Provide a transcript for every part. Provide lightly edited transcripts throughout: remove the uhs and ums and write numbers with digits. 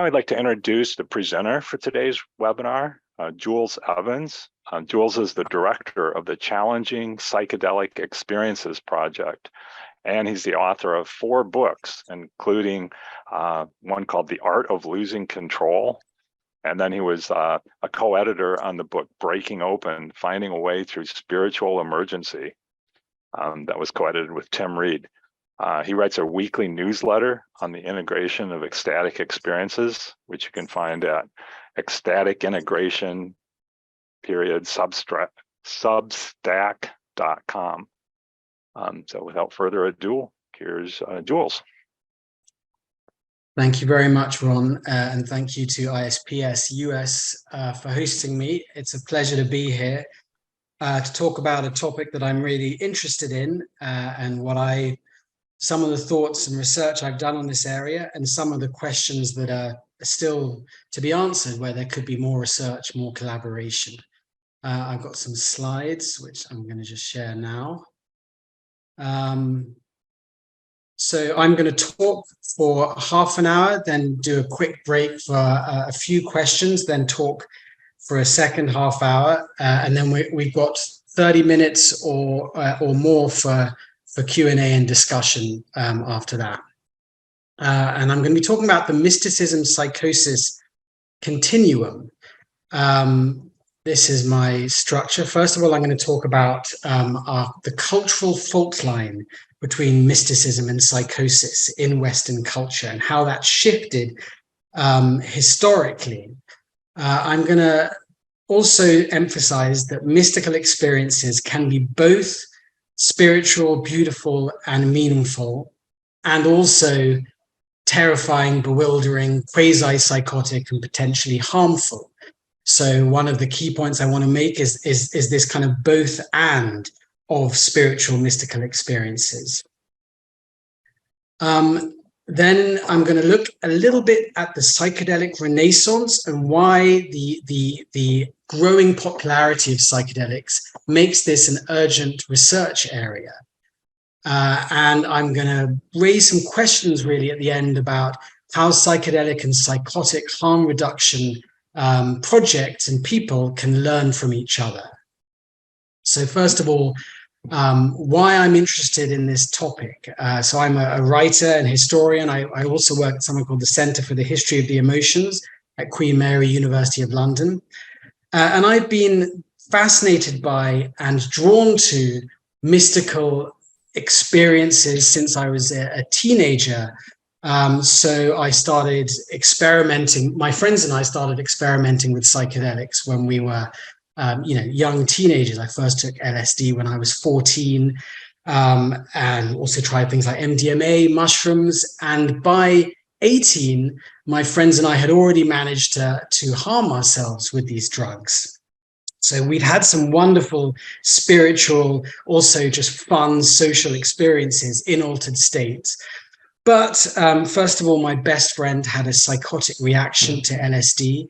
Now I'd like to introduce the presenter for today's webinar, Jules Evans. Jules is the director of the Challenging Psychedelic Experiences Project, and he's the author of 4 books, including one called The Art of Losing Control. And then he was a co-editor on the book Breaking Open, Finding a Way Through Spiritual Emergency. That was co-edited with Tim Reed. He writes a weekly newsletter on the integration of ecstatic experiences, which you can find at ecstatic-substack.com. So without further ado, here's Jules. Thank you very much, Ron, and thank you to ISPS-US for hosting me. It's a pleasure to be here to talk about a topic that I'm really interested in and some of the thoughts and research I've done on this area, and some of the questions that are still to be answered, where there could be more research, more collaboration. I've got some slides, which I'm going to just share now. So I'm going to talk for half an hour, then do a quick break for a few questions, then talk for a second half hour, and then we've got 30 minutes or more for Q&A and discussion after that. And I'm going to be talking about the Mysticism Psychosis Continuum. This is my structure. First of all, I'm going to talk about the cultural fault line between mysticism and psychosis in Western culture and how that shifted historically. I'm going to also emphasize that mystical experiences can be both spiritual, beautiful, and meaningful, and also terrifying, bewildering, quasi-psychotic, and potentially harmful. So one of the key points I want to make is this kind of both and of spiritual mystical experiences. Then I'm going to look a little bit at the psychedelic renaissance and why the growing popularity of psychedelics makes this an urgent research area. And I'm going to raise some questions really at the end about how psychedelic and psychotic harm reduction projects and people can learn from each other. So first of all, why I'm interested in this topic. So I'm a writer and historian. I also work at something called the Centre for the History of the Emotions at Queen Mary, University of London. And I've been fascinated by and drawn to mystical experiences since I was a teenager. So I started experimenting. My friends and I started experimenting with psychedelics when we were young teenagers. I first took LSD when I was 14, and also tried things like MDMA, mushrooms. And by 18, my friends and I had already managed to harm ourselves with these drugs. So we'd had some wonderful spiritual, also just fun social experiences in altered states. But first of all, my best friend had a psychotic reaction to LSD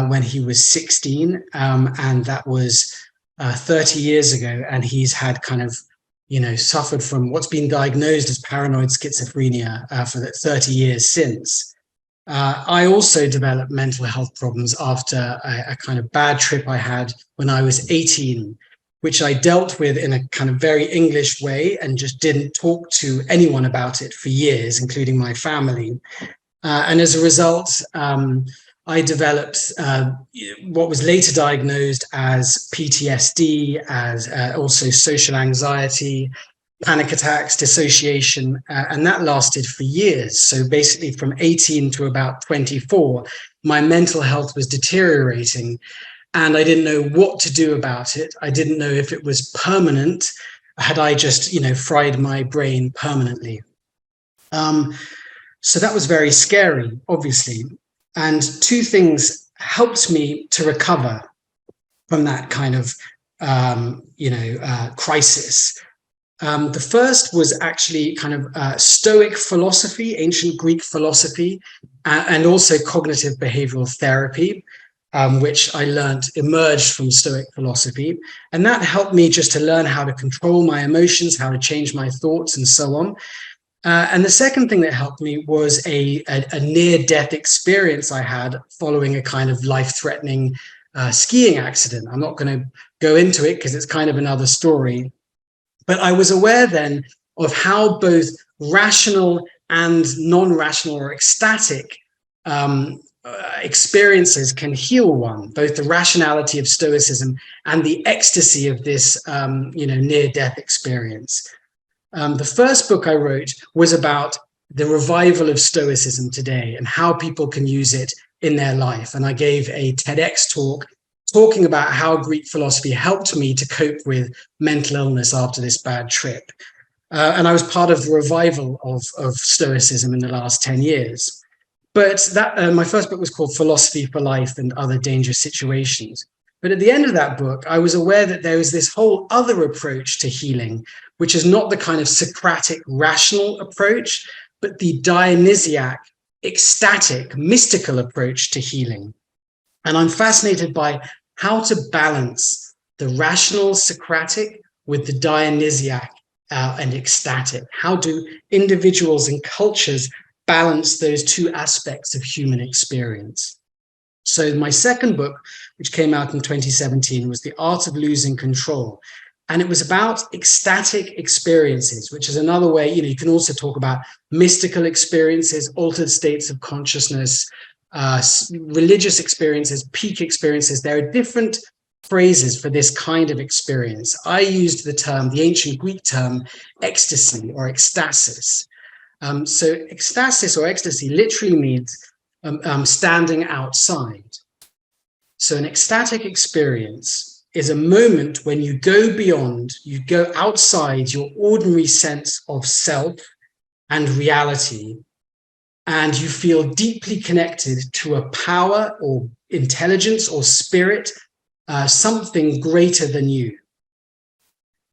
when he was 16, and that was 30 years ago. And he's had kind of, suffered from what's been diagnosed as paranoid schizophrenia for 30 years since. I also developed mental health problems after a kind of bad trip I had when I was 18, which I dealt with in a kind of very English way and just didn't talk to anyone about it for years, including my family. And as a result, I developed what was later diagnosed as PTSD, as also social anxiety, panic attacks, dissociation, and that lasted for years. So basically from 18 to about 24, my mental health was deteriorating. And I didn't know what to do about it. I didn't know if it was permanent. Had I just, fried my brain permanently? So that was very scary, obviously. And 2 things helped me to recover from that kind of, crisis. The first was actually kind of Stoic philosophy, ancient Greek philosophy, and also cognitive behavioral therapy. Which I learned emerged from Stoic philosophy. And that helped me just to learn how to control my emotions, how to change my thoughts and so on. And the second thing that helped me was a near-death experience I had following a kind of life-threatening skiing accident. I'm not going to go into it because it's kind of another story. But I was aware then of how both rational and non-rational or ecstatic experiences can heal one, both the rationality of Stoicism and the ecstasy of this, near-death experience. The first book I wrote was about the revival of Stoicism today and how people can use it in their life. And I gave a TEDx talk talking about how Greek philosophy helped me to cope with mental illness after this bad trip. And I was part of the revival of Stoicism in the last 10 years. But that my first book was called Philosophy for Life and Other Dangerous Situations. But at the end of that book, I was aware that there was this whole other approach to healing, which is not the kind of Socratic rational approach, but the Dionysiac, ecstatic, mystical approach to healing. And I'm fascinated by how to balance the rational Socratic with the Dionysiac and ecstatic. How do individuals and cultures balance those two aspects of human experience? So my second book, which came out in 2017, was The Art of Losing Control. And it was about ecstatic experiences, which is another way, you can also talk about mystical experiences, altered states of consciousness, religious experiences, peak experiences. There are different phrases for this kind of experience. I used the ancient Greek term, ecstasy or ecstasis. So ecstasis or ecstasy literally means standing outside. So an ecstatic experience is a moment when you go beyond, you go outside your ordinary sense of self and reality, and you feel deeply connected to a power or intelligence or spirit, something greater than you.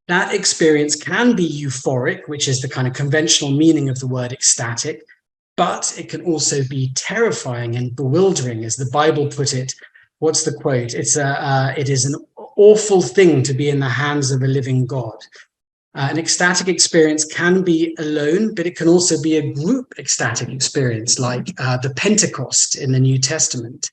That experience can be euphoric, which is the kind of conventional meaning of the word ecstatic, but it can also be terrifying and bewildering, as the Bible put it. What's the quote? It is an awful thing to be in the hands of a living God. An ecstatic experience can be alone, but it can also be a group ecstatic experience, like the Pentecost in the New Testament.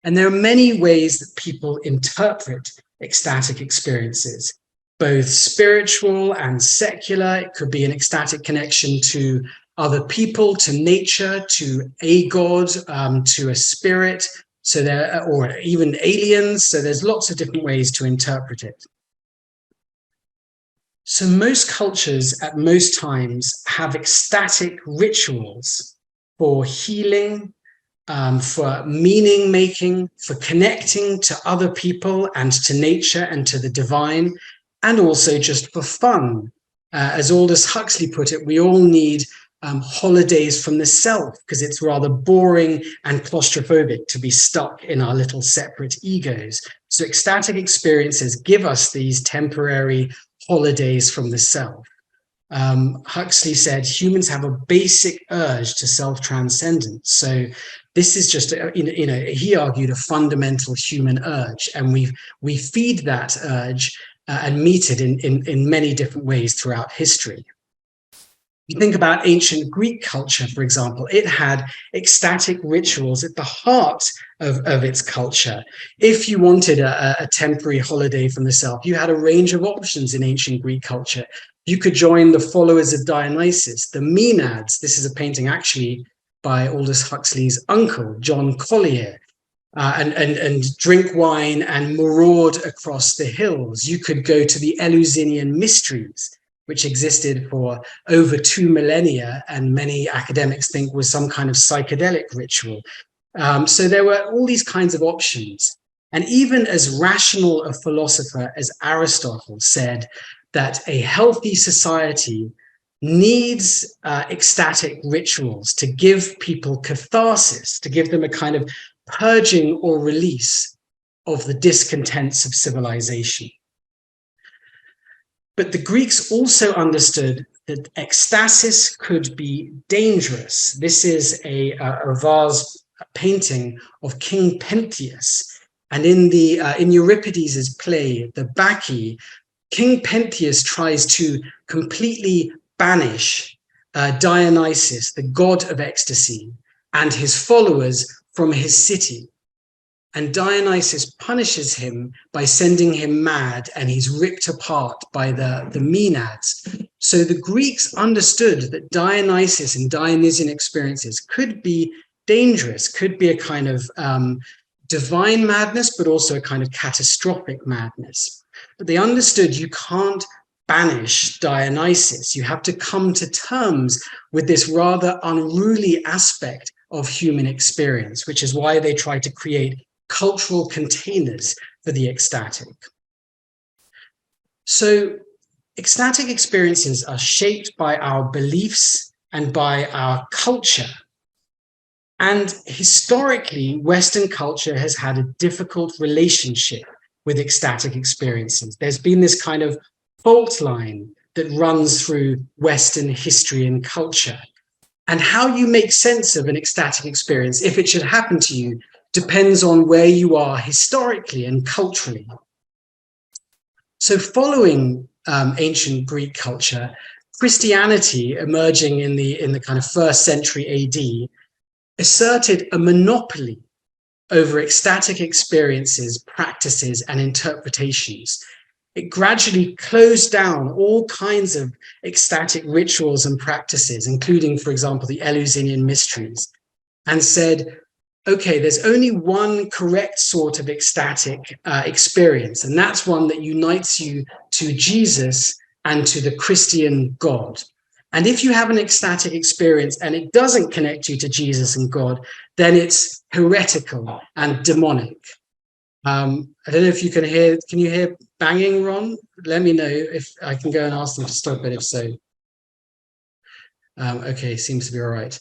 And there are many ways that people interpret ecstatic experiences, both spiritual and secular. It could be an ecstatic connection to other people, to nature, to a god, to a spirit, or even aliens. So there's lots of different ways to interpret it. So most cultures at most times have ecstatic rituals for healing, for meaning making, for connecting to other people and to nature and to the divine, and also just for fun. As Aldous Huxley put it, we all need holidays from the self, because it's rather boring and claustrophobic to be stuck in our little separate egos. So ecstatic experiences give us these temporary holidays from the self. Huxley said humans have a basic urge to self-transcendence. So this is just, he argued, a fundamental human urge, and we feed that urge and meet it in many different ways throughout history. You think about ancient Greek culture, for example, it had ecstatic rituals at the heart of its culture. If you wanted a temporary holiday from the self, you had a range of options in ancient Greek culture. You could join the followers of Dionysus, the Maenads. This is a painting actually by Aldous Huxley's uncle, John Collier, and drink wine and maraud across the hills. You could go to the Eleusinian mysteries, which existed for over 2 millennia, and many academics think was some kind of psychedelic ritual. So there were all these kinds of options. And even as rational a philosopher as Aristotle said that a healthy society needs ecstatic rituals to give people catharsis, to give them a kind of purging or release of the discontents of civilization. But the Greeks also understood that ecstasis could be dangerous. This is a vase painting of King Pentheus. And in Euripides' play, the Bacchae, King Pentheus tries to completely banish Dionysus, the god of ecstasy, and his followers from his city. And Dionysus punishes him by sending him mad, and he's ripped apart by the Maenads. So the Greeks understood that Dionysus and Dionysian experiences could be dangerous, could be a kind of divine madness, but also a kind of catastrophic madness. But they understood you can't banish Dionysus. You have to come to terms with this rather unruly aspect of human experience, which is why they try to create cultural containers for the ecstatic. So ecstatic experiences are shaped by our beliefs and by our culture. And historically, Western culture has had a difficult relationship with ecstatic experiences. There's been this kind of fault line that runs through Western history and culture. And how you make sense of an ecstatic experience, if it should happen to you, depends on where you are historically and culturally. So following ancient Greek culture, Christianity, emerging in the kind of 1st century AD, asserted a monopoly over ecstatic experiences, practices, and interpretations. It gradually closed down all kinds of ecstatic rituals and practices, including, for example, the Eleusinian mysteries, and said, okay, there's only one correct sort of ecstatic experience, and that's one that unites you to Jesus and to the Christian God. And if you have an ecstatic experience and it doesn't connect you to Jesus and God, then it's heretical and demonic. I don't know if you can you hear banging, Ron? Let me know if I can go and ask them to stop it, if so. Okay, seems to be all right.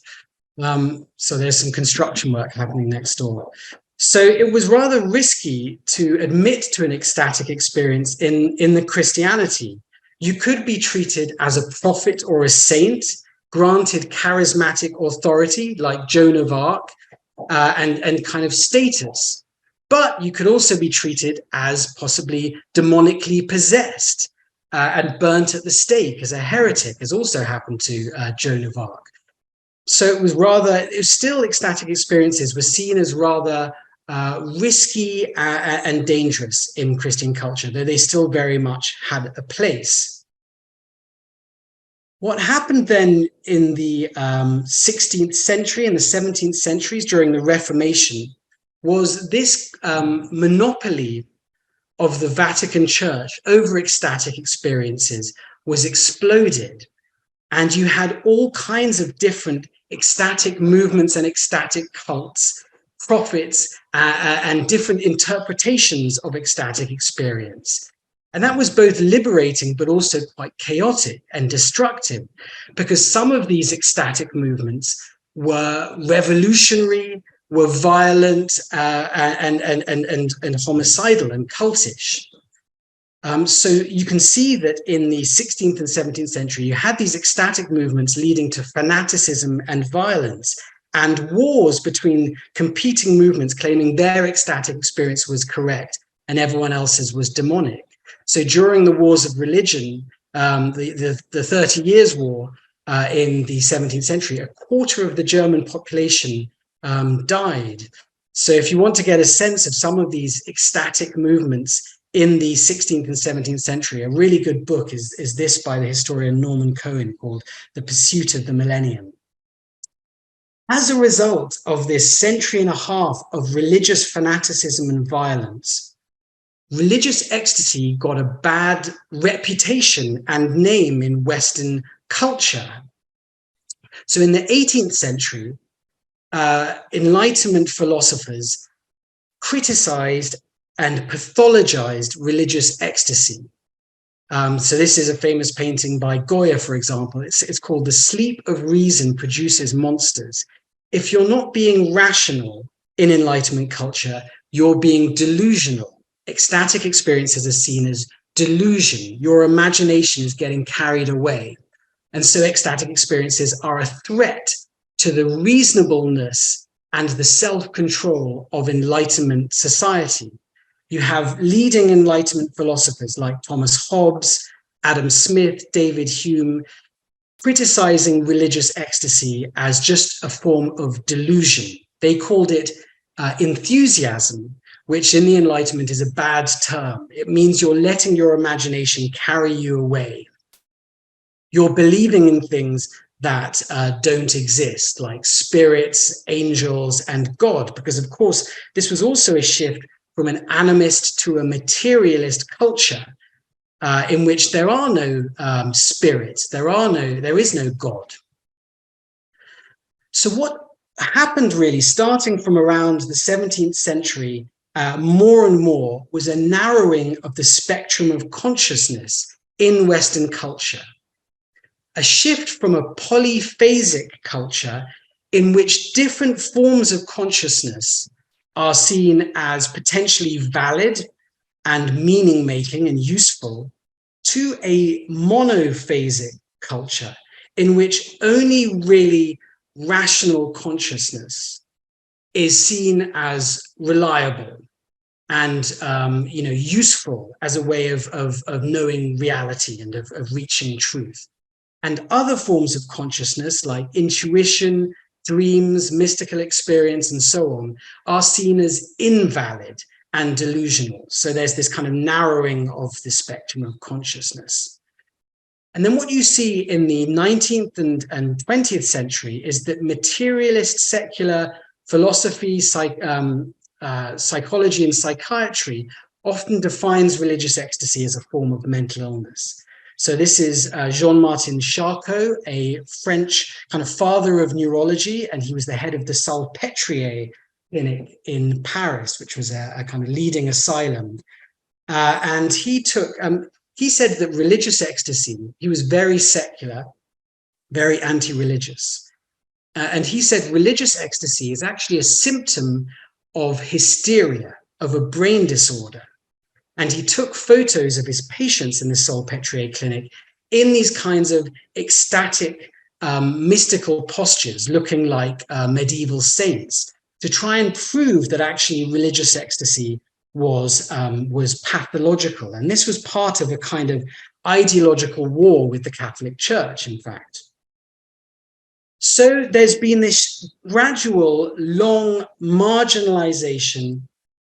So there's some construction work happening next door. So it was rather risky to admit to an ecstatic experience in the Christianity. You could be treated as a prophet or a saint, granted charismatic authority like Joan of Arc, and kind of status. But you could also be treated as possibly demonically possessed and burnt at the stake as a heretic, as also happened to Joan of Arc. So it was still ecstatic experiences were seen as rather risky and dangerous in Christian culture, though they still very much had a place. What happened then in the 16th century and the 17th centuries during the Reformation was this monopoly of the Vatican Church over ecstatic experiences was exploded. And you had all kinds of different ecstatic movements and ecstatic cults, prophets, and different interpretations of ecstatic experience. And that was both liberating, but also quite chaotic and destructive, because some of these ecstatic movements were revolutionary, were violent, and homicidal and cultish. So you can see that in the 16th and 17th century, you had these ecstatic movements leading to fanaticism and violence, and wars between competing movements claiming their ecstatic experience was correct and everyone else's was demonic. So during the wars of religion, the 30 Years' War in the 17th century, a quarter of the German population died. So if you want to get a sense of some of these ecstatic movements in the 16th and 17th century, a really good book is this by the historian Norman Cohen called The Pursuit of the Millennium. As a result of this century and a half of religious fanaticism and violence, religious ecstasy got a bad reputation and name in Western culture. So in the 18th century, Enlightenment philosophers criticized and pathologized religious ecstasy. So this is a famous painting by Goya, for example. It's called The Sleep of Reason Produces Monsters. If you're not being rational in Enlightenment culture, you're being delusional. Ecstatic experiences are seen as delusion. Your imagination is getting carried away. And so ecstatic experiences are a threat to the reasonableness and the self-control of Enlightenment society. You have leading Enlightenment philosophers like Thomas Hobbes, Adam Smith, David Hume, criticizing religious ecstasy as just a form of delusion. They called it enthusiasm, which in the Enlightenment is a bad term. It means you're letting your imagination carry you away. You're believing in things that don't exist, like spirits, angels, and God, because of course, this was also a shift from an animist to a materialist culture in which there are no spirits, there is no God. So what happened really, starting from around the 17th century, more and more, was a narrowing of the spectrum of consciousness in Western culture. A shift from a polyphasic culture in which different forms of consciousness are seen as potentially valid and meaning-making and useful, to a monophasic culture in which only really rational consciousness is seen as reliable and useful as a way of knowing reality and of reaching truth. And other forms of consciousness like intuition, dreams, mystical experience, and so on are seen as invalid and delusional. So there's this kind of narrowing of the spectrum of consciousness. And then what you see in the 19th and 20th century is that materialist secular philosophy, psychology, and psychiatry often defines religious ecstasy as a form of mental illness. So this is Jean-Martin Charcot, a French kind of father of neurology, and he was the head of the Salpêtrière clinic in Paris, which was a kind of leading asylum. And he said that religious ecstasy, he was very secular, very anti-religious. And he said religious ecstasy is actually a symptom of hysteria, of a brain disorder. And he took photos of his patients in the Salpêtrière clinic in these kinds of ecstatic, mystical postures, looking like medieval saints, to try and prove that actually religious ecstasy was pathological. And this was part of a kind of ideological war with the Catholic Church, in fact. So there's been this gradual, long marginalization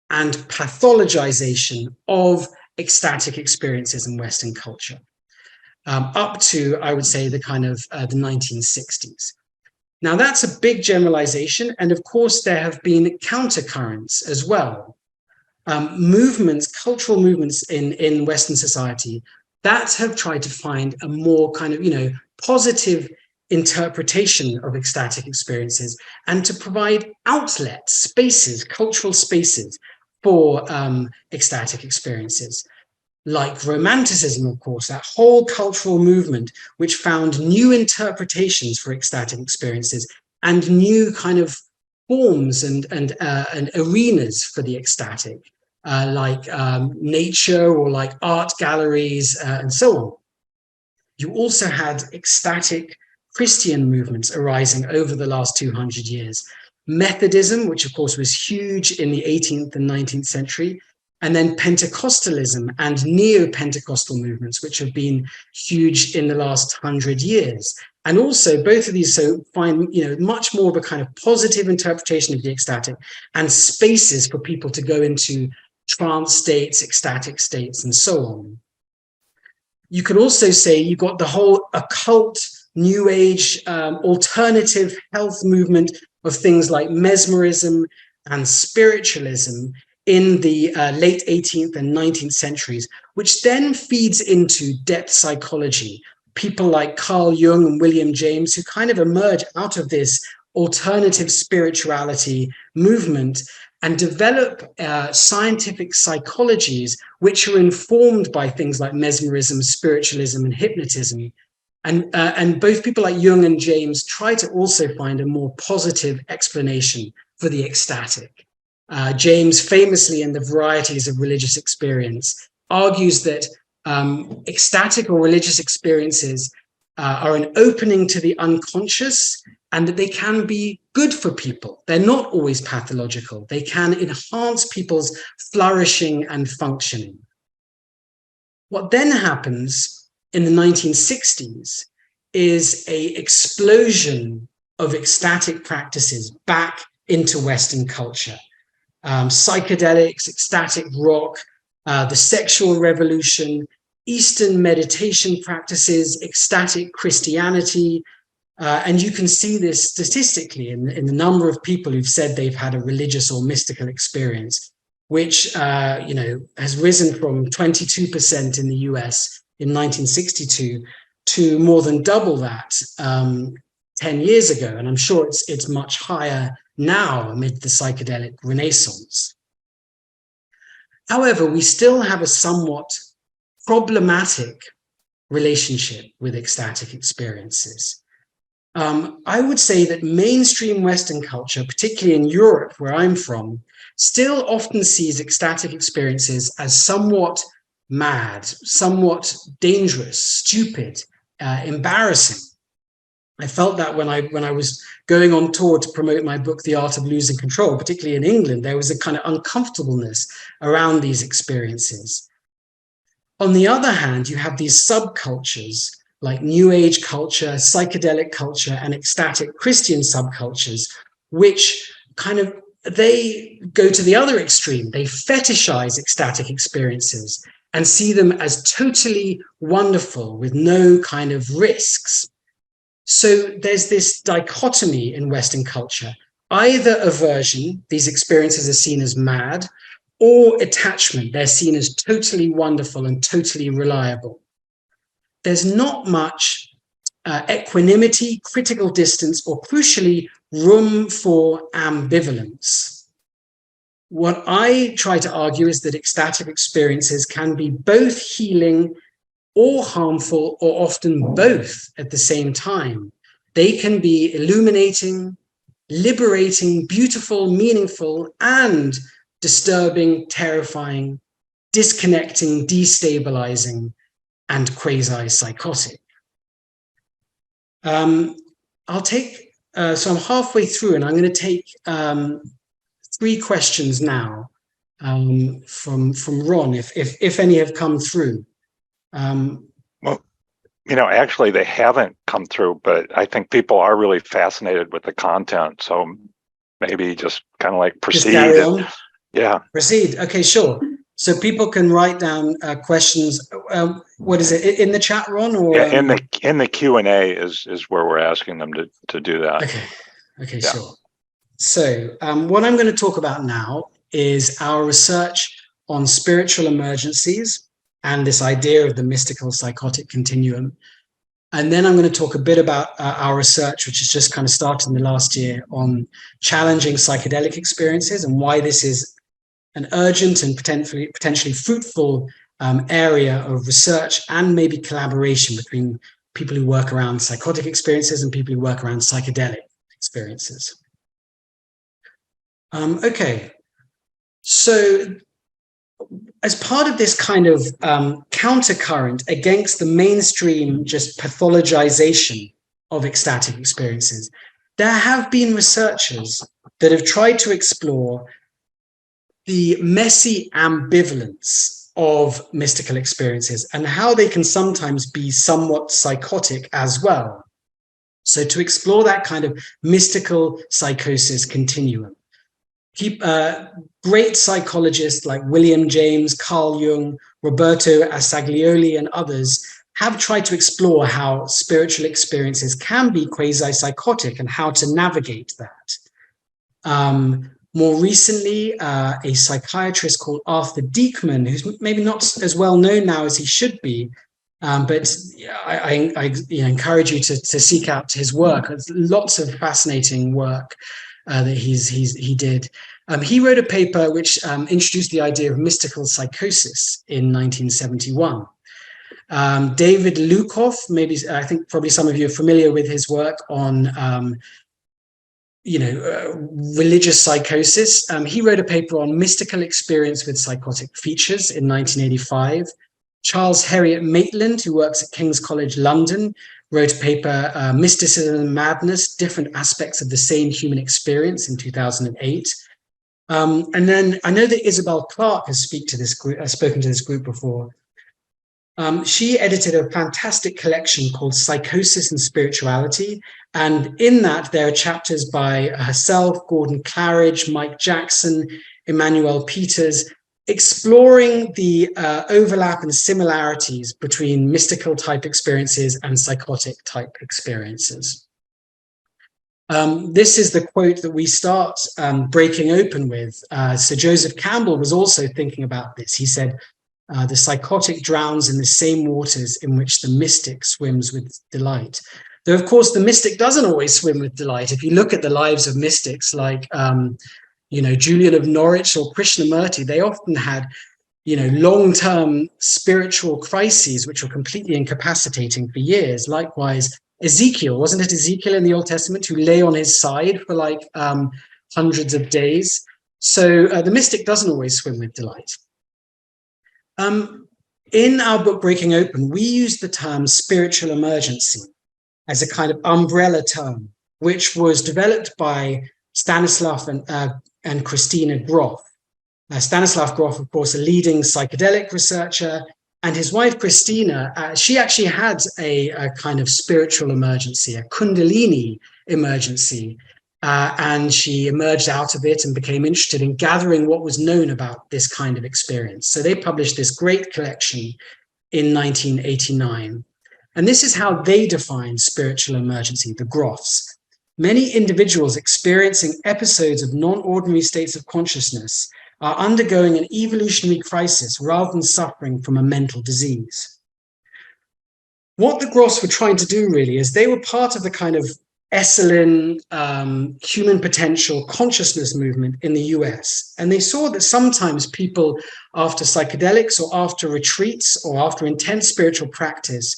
and pathologization of ecstatic experiences in Western culture, up to, I would say, the kind of the 1960s. Now, that's a big generalization, and of course, there have been countercurrents as well. Movements, cultural movements in Western society that have tried to find a more kind of, positive interpretation of ecstatic experiences and to provide outlets, spaces, cultural spaces for ecstatic experiences. Like Romanticism, of course, that whole cultural movement which found new interpretations for ecstatic experiences and new kind of forms and arenas for the ecstatic, like nature or like art galleries and so on. You also had ecstatic Christian movements arising over the last 200 years. Methodism, which of course was huge in the 18th and 19th century, and then Pentecostalism and neo-Pentecostal movements, which have been huge in the last 100 years. And also both of these find much more of a kind of positive interpretation of the ecstatic and spaces for people to go into trance states, ecstatic states, and so on. You could also say you got the whole occult, new age, alternative health movement of things like mesmerism and spiritualism in the late 18th and 19th centuries, which then feeds into depth psychology. People like Carl Jung and William James, who kind of emerge out of this alternative spirituality movement and develop scientific psychologies which are informed by things like mesmerism, spiritualism, and hypnotism. And both people like Jung and James try to also find a more positive explanation for the ecstatic. James, famously in The Varieties of Religious Experience, argues that ecstatic or religious experiences are an opening to the unconscious and that they can be good for people. They're not always pathological. They can enhance people's flourishing and functioning. What then happens in the 1960s is a explosion of ecstatic practices back into Western culture. Psychedelics, ecstatic rock, the sexual revolution, Eastern meditation practices, ecstatic Christianity. And you can see this statistically in the number of people who've said they've had a religious or mystical experience, which has risen from 22% in the US in 1962 to more than double that 10 years ago. And I'm sure it's much higher now amid the psychedelic renaissance. However, we still have a somewhat problematic relationship with ecstatic experiences. I would say that mainstream Western culture, particularly in Europe, where I'm from, still often sees ecstatic experiences as somewhat mad, somewhat dangerous, stupid, embarrassing. I felt that when I was going on tour to promote my book, The Art of Losing Control, particularly in England, there was a kind of uncomfortableness around these experiences. On the other hand, you have these subcultures like New Age culture, psychedelic culture, and ecstatic Christian subcultures, which they go to the other extreme. They fetishize ecstatic experiences and see them as totally wonderful with no kind of risks. So there's this dichotomy in Western culture, either aversion, these experiences are seen as mad, or attachment, they're seen as totally wonderful and totally reliable. There's not much equanimity, critical distance, or crucially, room for ambivalence. What I try to argue is that ecstatic experiences can be both healing or harmful, or often both at the same time. They can be illuminating, liberating, beautiful, meaningful, and disturbing, terrifying, disconnecting, destabilizing, and quasi-psychotic. I'll take, so I'm halfway through, and I'm going to take 3 questions now from Ron, if any have come through. Well, actually they haven't come through, but I think people are really fascinated with the content. So maybe just kind of like proceed. Just carry on. Yeah. Proceed. Okay, sure. So people can write down questions. What is it in the chat, Ron? Or yeah, in the Q&A is where we're asking them to do that. Okay, yeah. Sure. So what I'm going to talk about now is our research on spiritual emergencies and this idea of the mystical psychotic continuum. And then I'm going to talk a bit about our research, which has just kind of started in the last year, on challenging psychedelic experiences and why this is an urgent and potentially fruitful area of research and maybe collaboration between people who work around psychotic experiences and people who work around psychedelic experiences. Okay, so as part of this kind of countercurrent against the mainstream just pathologization of ecstatic experiences, there have been researchers that have tried to explore the messy ambivalence of mystical experiences and how they can sometimes be somewhat psychotic as well. So to explore that kind of mystical psychosis continuum. Great psychologists like William James, Carl Jung, Roberto Assaglioli, and others have tried to explore how spiritual experiences can be quasi-psychotic and how to navigate that. More recently, a psychiatrist called Arthur Diekman, who's maybe not as well known now as he should be, but I encourage you to seek out his work. There's lots of fascinating work that he did. He wrote a paper which introduced the idea of mystical psychosis in 1971. David Lukoff, I think probably some of you are familiar with his work on religious psychosis. He wrote a paper on mystical experience with psychotic features in 1985. Charles Heriot Maitland, who works at King's College London, wrote a paper, Mysticism and Madness, Different Aspects of the Same Human Experience, in 2008. And then I know that Isabel Clarke has spoken to this group before. She edited a fantastic collection called Psychosis and Spirituality. And in that, there are chapters by herself, Gordon Claridge, Mike Jackson, Emmanuel Peters, exploring the overlap and similarities between mystical type experiences and psychotic type experiences. This is the quote that we start breaking open with. Sir Joseph Campbell was also thinking about this. He said, the psychotic drowns in the same waters in which the mystic swims with delight. Though, of course, the mystic doesn't always swim with delight. If you look at the lives of mystics like, Julian of Norwich or Krishnamurti, they often had, long-term spiritual crises which were completely incapacitating for years. Likewise, Ezekiel, wasn't it Ezekiel in the Old Testament who lay on his side for hundreds of days? So the mystic doesn't always swim with delight. In our book, Breaking Open, we use the term spiritual emergency as a kind of umbrella term, which was developed by Stanislav and Christina Grof. Stanislav Grof, of course, a leading psychedelic researcher, and his wife, Christina, she actually had a kind of spiritual emergency, a Kundalini emergency, and she emerged out of it and became interested in gathering what was known about this kind of experience. So they published this great collection in 1989. And this is how they define spiritual emergency, the Grofs. Many individuals experiencing episodes of non-ordinary states of consciousness are undergoing an evolutionary crisis rather than suffering from a mental disease. What the Grofs were trying to do really is they were part of the kind of Esalen human potential consciousness movement in the US. And they saw that sometimes people after psychedelics or after retreats or after intense spiritual practice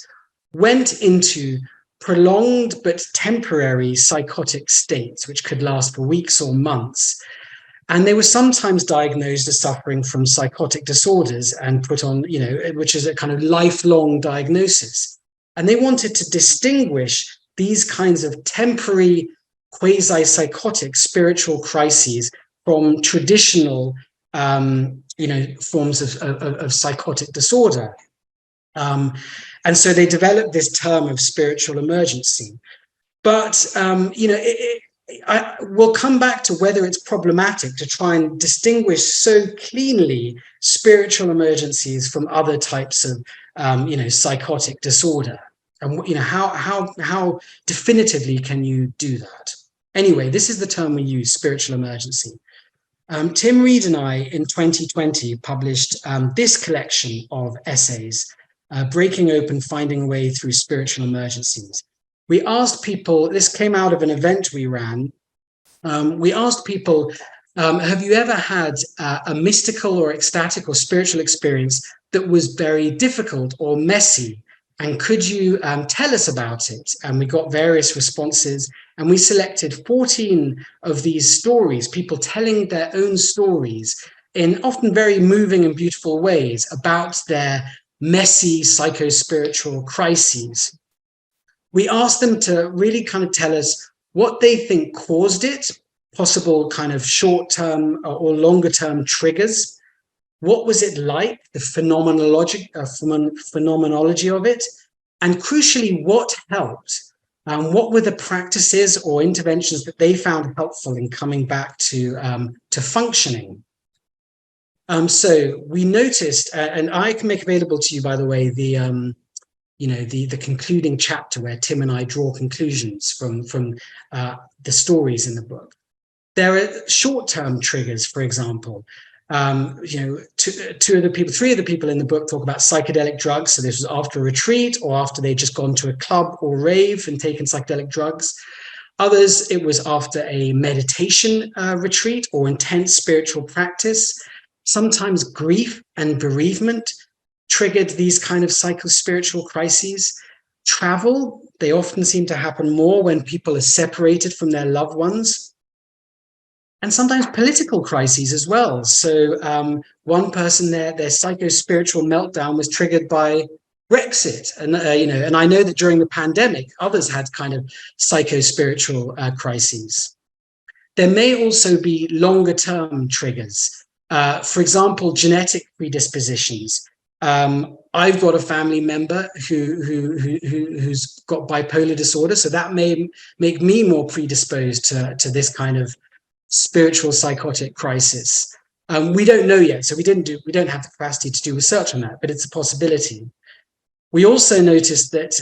went into prolonged but temporary psychotic states, which could last for weeks or months. And they were sometimes diagnosed as suffering from psychotic disorders and put on, which is a kind of lifelong diagnosis. And they wanted to distinguish these kinds of temporary quasi-psychotic spiritual crises from traditional, forms of psychotic disorder. And so they developed this term of spiritual emergency. But, we'll come back to whether it's problematic to try and distinguish so cleanly spiritual emergencies from other types of, psychotic disorder. And how definitively can you do that? Anyway, this is the term we use, spiritual emergency. Tim Reed and I, in 2020, published this collection of essays, Breaking Open, Finding a Way Through Spiritual Emergencies. We asked people, this came out of an event we ran, we asked people, have you ever had a mystical or ecstatic or spiritual experience that was very difficult or messy? And could you tell us about it? And we got various responses, and we selected 14 of these stories, people telling their own stories in often very moving and beautiful ways about their messy psychospiritual crises. We asked them to really kind of tell us what they think caused it, possible kind of short-term or longer-term triggers. What was it like, the phenomenology of it? And crucially, what helped? What were the practices or interventions that they found helpful in coming back to functioning? So we noticed, and I can make available to you, by the way, the concluding chapter where Tim and I draw conclusions from the stories in the book. There are short-term triggers, for example. Three of the people in the book talk about psychedelic drugs. So this was after a retreat or after they'd just gone to a club or rave and taken psychedelic drugs. Others, it was after a meditation retreat or intense spiritual practice. Sometimes grief and bereavement triggered these kind of psychospiritual crises. Travel, they often seem to happen more when people are separated from their loved ones. And sometimes political crises as well. So one person their psychospiritual meltdown was triggered by Brexit. And, and I know that during the pandemic, others had kind of psychospiritual crises. There may also be longer term triggers. For example, genetic predispositions. I've got a family member who's got bipolar disorder, so that may make me more predisposed to this kind of spiritual psychotic crisis. We don't know yet, so we don't have the capacity to do research on that, but it's a possibility. We also noticed that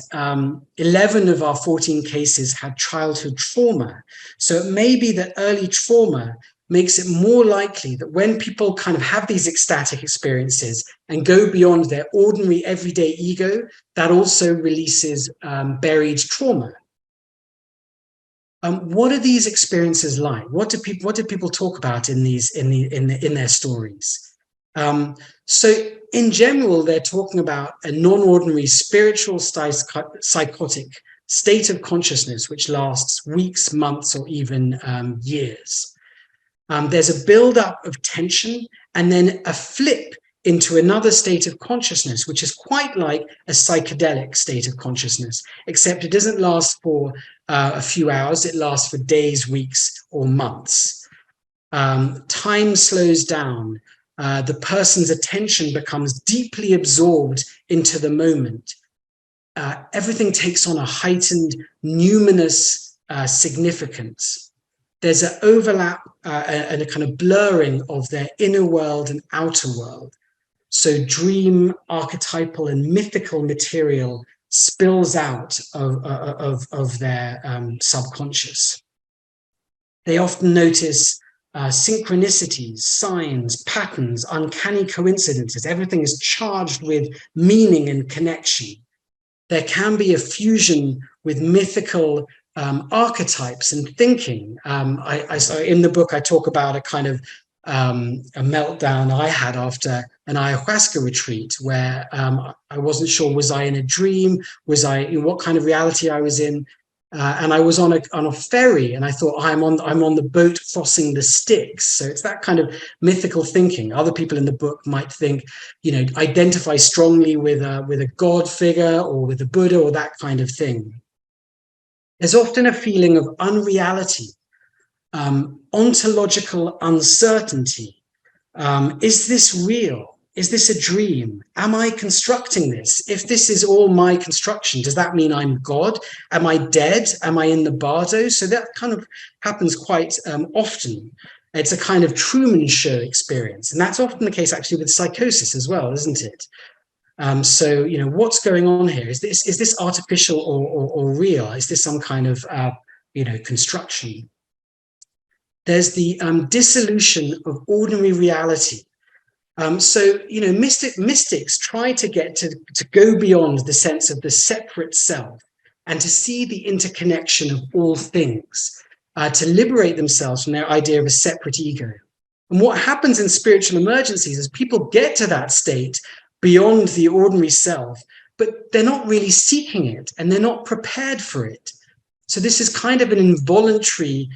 11 of our 14 cases had childhood trauma. So it may be that early trauma makes it more likely that when people kind of have these ecstatic experiences and go beyond their ordinary everyday ego, that also releases buried trauma. What are these experiences like? What do people talk about in their stories? So in general, they're talking about a non-ordinary spiritual psychotic state of consciousness, which lasts weeks, months, or even years. There's a build-up of tension and then a flip into another state of consciousness, which is quite like a psychedelic state of consciousness, except it doesn't last for a few hours. It lasts for days, weeks, or months. Time slows down. The person's attention becomes deeply absorbed into the moment. Everything takes on a heightened, numinous significance. There's an overlap and a kind of blurring of their inner world and outer world. So dream, archetypal, and mythical material spills out of their subconscious. They often notice synchronicities, signs, patterns, uncanny coincidences. Everything is charged with meaning and connection. There can be a fusion with mythical archetypes and thinking. So in the book, I talk about a kind of a meltdown I had after an ayahuasca retreat where I wasn't sure, was I in a dream? Was I in what kind of reality I was in? And I was on a ferry, and I thought I'm on the boat crossing the Styx. So it's that kind of mythical thinking. Other people in the book might think, identify strongly with a god figure or with a Buddha or that kind of thing. There's often a feeling of unreality, ontological uncertainty. Is this real? Is this a dream? Am I constructing this? If this is all my construction, does that mean I'm God? Am I dead? Am I in the bardo? So that kind of happens quite often. It's a kind of Truman Show experience. And that's often the case actually with psychosis as well, isn't it? So, what's going on here? Is this artificial or real? Is this some kind of, construction? There's the dissolution of ordinary reality. So, mystics try to get to go beyond the sense of the separate self and to see the interconnection of all things, to liberate themselves from their idea of a separate ego. And what happens in spiritual emergencies is people get to that state beyond the ordinary self, but they're not really seeking it and they're not prepared for it. So this is kind of an involuntary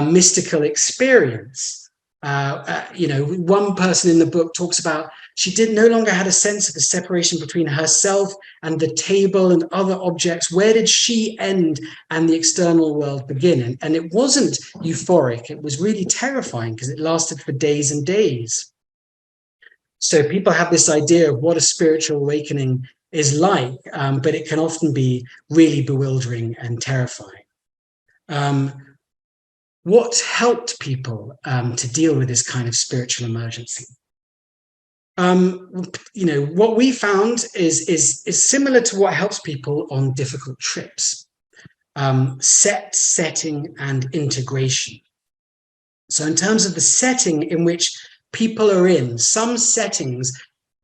mystical experience. One person in the book talks about she no longer had a sense of the separation between herself and the table and other objects. Where did she end and the external world begin? And it wasn't euphoric. It was really terrifying because it lasted for days and days. So people have this idea of what a spiritual awakening is like, but it can often be really bewildering and terrifying. What helped people to deal with this kind of spiritual emergency? What we found is similar to what helps people on difficult trips. Setting, and integration. So in terms of the setting in which people are in, some settings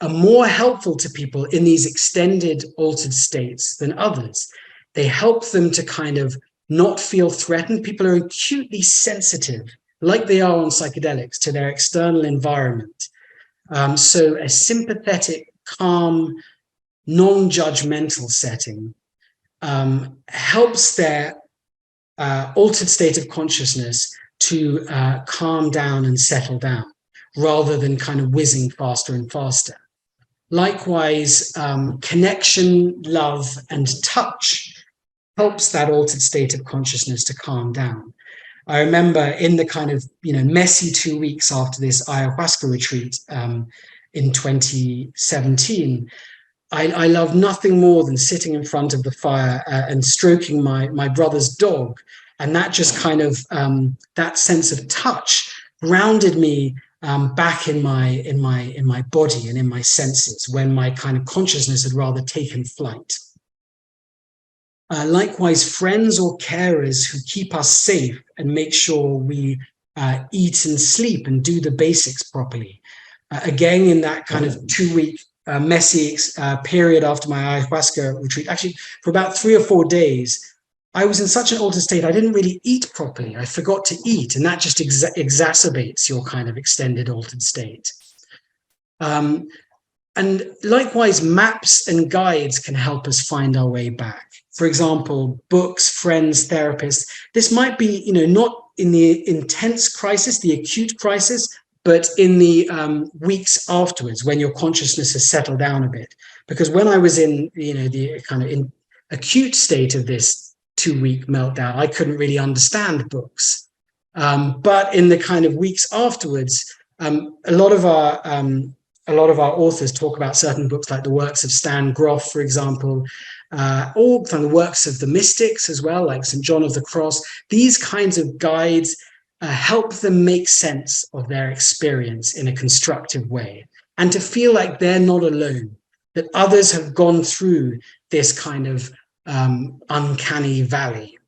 are more helpful to people in these extended altered states than others. They help them to kind of not feel threatened. People are acutely sensitive, like they are on psychedelics, to their external environment. So a sympathetic, calm, non-judgmental setting helps their altered state of consciousness to calm down and settle down, rather than kind of whizzing faster and faster. Likewise, connection, love, and touch helps that altered state of consciousness to calm down. I remember in the kind of messy 2 weeks after this ayahuasca retreat, in 2017. I love nothing more than sitting in front of the fire and stroking my brother's dog. And that just kind of, that sense of touch grounded me back in my body and in my senses when my kind of consciousness had rather taken flight. Likewise, friends or carers who keep us safe and make sure we eat and sleep and do the basics properly. Again, in that kind of 2-week messy period after my ayahuasca retreat, actually for about 3 or 4 days, I was in such an altered state, I didn't really eat properly. I forgot to eat, and that just exacerbates your kind of extended altered state. And likewise, maps and guides can help us find our way back. For example, books, friends, therapists. This might be, not in the intense crisis, the acute crisis, but in the weeks afterwards, when your consciousness has settled down a bit. Because when I was in, the kind of in acute state of this 2-week meltdown, I couldn't really understand books. But in the kind of weeks afterwards, a lot of our authors talk about certain books, like the works of Stan Groff, for example, or from the works of the mystics as well, like St. John of the Cross. These kinds of guides help them make sense of their experience in a constructive way, and to feel like they're not alone, that others have gone through this kind of uncanny valley.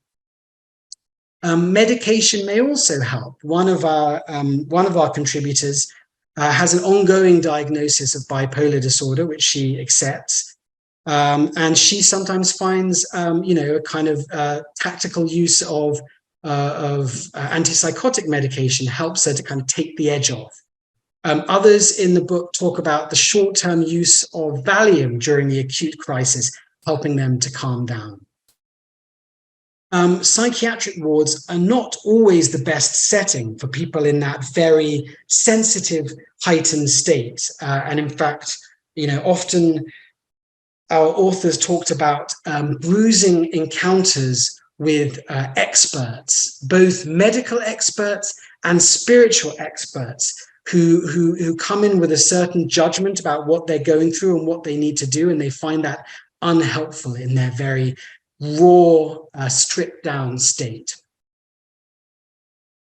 Medication may also help. One of our contributors has an ongoing diagnosis of bipolar disorder, which she accepts. And she sometimes finds, a kind of tactical use of antipsychotic medication helps her to kind of take the edge off. Others in the book talk about the short-term use of Valium during the acute crisis, helping them to calm down. Psychiatric wards are not always the best setting for people in that very sensitive, heightened state. And in fact, often our authors talked about bruising encounters with experts, both medical experts and spiritual experts, who come in with a certain judgment about what they're going through and what they need to do, and they find that unhelpful in their very raw, stripped down state.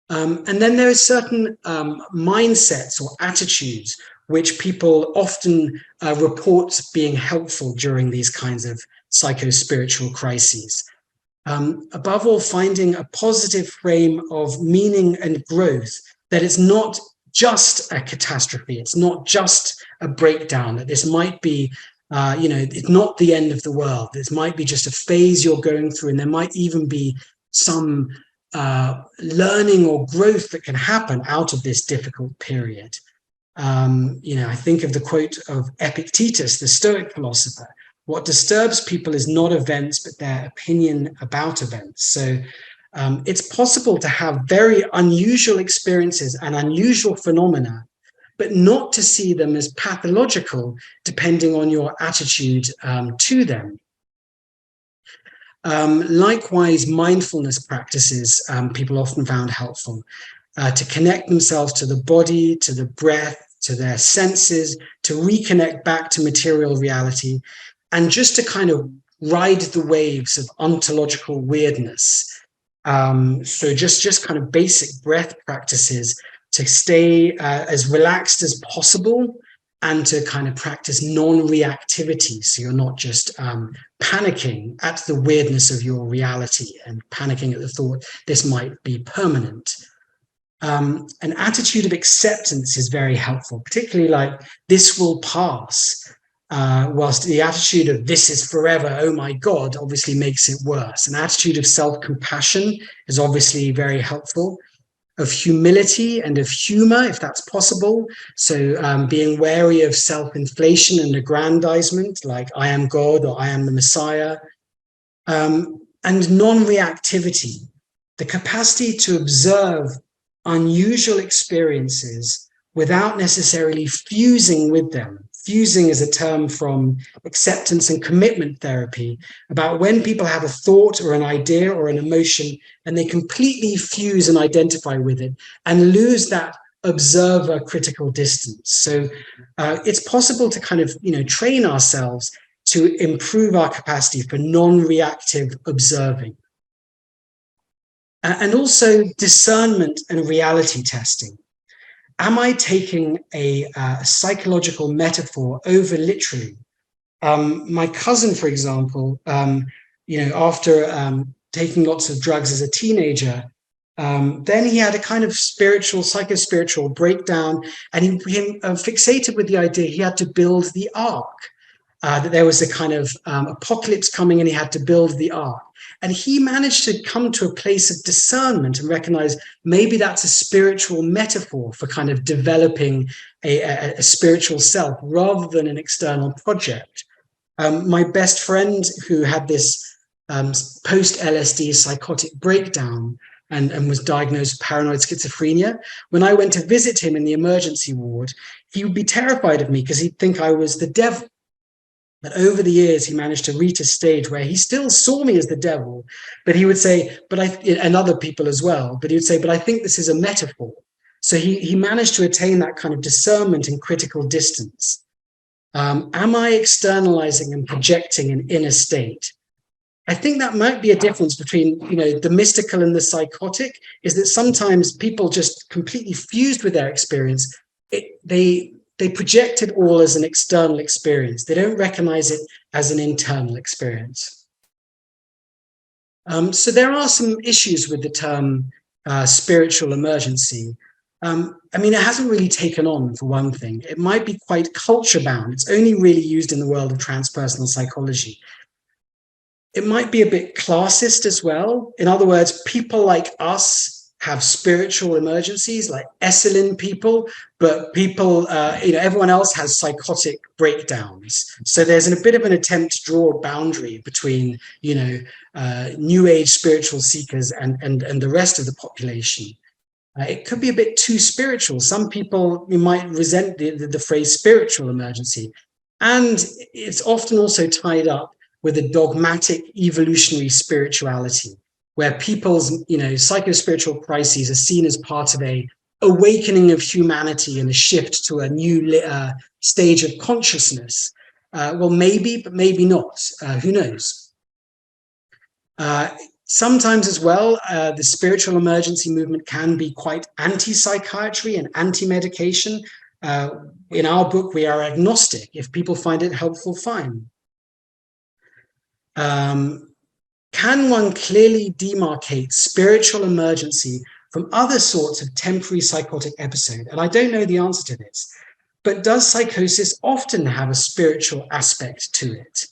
And then there are certain mindsets or attitudes which people often report being helpful during these kinds of psycho-spiritual crises. Above all, finding a positive frame of meaning and growth, that it's not just a catastrophe, it's not just a breakdown, that this might be it's not the end of the world. This might be just a phase you're going through, and there might even be some learning or growth that can happen out of this difficult period. I think of the quote of Epictetus, the Stoic philosopher: "What disturbs people is not events, but their opinion about events." So it's possible to have very unusual experiences and unusual phenomena, but not to see them as pathological, depending on your attitude to them. Likewise, mindfulness practices people often found helpful to connect themselves to the body, to the breath, to their senses, to reconnect back to material reality, and just to kind of ride the waves of ontological weirdness. So just kind of basic breath practices to stay as relaxed as possible, and to kind of practice non-reactivity. So you're not just panicking at the weirdness of your reality and panicking at the thought this might be permanent. An attitude of acceptance is very helpful, particularly like this will pass, whilst the attitude of this is forever, oh my God, obviously makes it worse. An attitude of self-compassion is obviously very helpful, of humility and of humor, if that's possible. So being wary of self-inflation and aggrandizement, like I am God or I am the Messiah. And non-reactivity, the capacity to observe unusual experiences without necessarily fusing with them. Fusing is a term from acceptance and commitment therapy, about when people have a thought or an idea or an emotion and they completely fuse and identify with it and lose that observer critical distance. So it's possible to kind of, train ourselves to improve our capacity for non-reactive observing. And also discernment and reality testing. Am I taking a psychological metaphor over literally? My cousin, for example, after taking lots of drugs as a teenager, then he had a kind of psycho-spiritual breakdown, and he became fixated with the idea he had to build the ark, that there was a kind of apocalypse coming and he had to build the ark. And he managed to come to a place of discernment and recognize maybe that's a spiritual metaphor for kind of developing a spiritual self rather than an external project. My best friend, who had this post-LSD psychotic breakdown and was diagnosed with paranoid schizophrenia, when I went to visit him in the emergency ward, he would be terrified of me because he'd think I was the devil. But over the years, he managed to reach a stage where he still saw me as the devil, but he would say, and other people as well, but he would say, but I think this is a metaphor. So he managed to attain that kind of discernment and critical distance. Am I externalizing and projecting an inner state? I think that might be a difference between, the mystical and the psychotic, is that sometimes people just completely fused with their experience. They project it all as an external experience. They don't recognize it as an internal experience. So there are some issues with the term spiritual emergency. It hasn't really taken on, for one thing. It might be quite culture bound. It's only really used in the world of transpersonal psychology. It might be a bit classist as well. In other words, people like us have spiritual emergencies, like Esalen people, but people, everyone else has psychotic breakdowns. So there's a bit of an attempt to draw a boundary between, new age spiritual seekers and the rest of the population. It could be a bit too spiritual. Some people might resent the phrase spiritual emergency. And it's often also tied up with a dogmatic evolutionary spirituality, where people's, psycho-spiritual crises are seen as part of a awakening of humanity and a shift to a new stage of consciousness. Well, maybe, but maybe not. Who knows? Sometimes as well, the spiritual emergency movement can be quite anti-psychiatry and anti-medication. In our book, we are agnostic. If people find it helpful, fine. Can one clearly demarcate spiritual emergency from other sorts of temporary psychotic episode? And I don't know the answer to this, but does psychosis often have a spiritual aspect to it?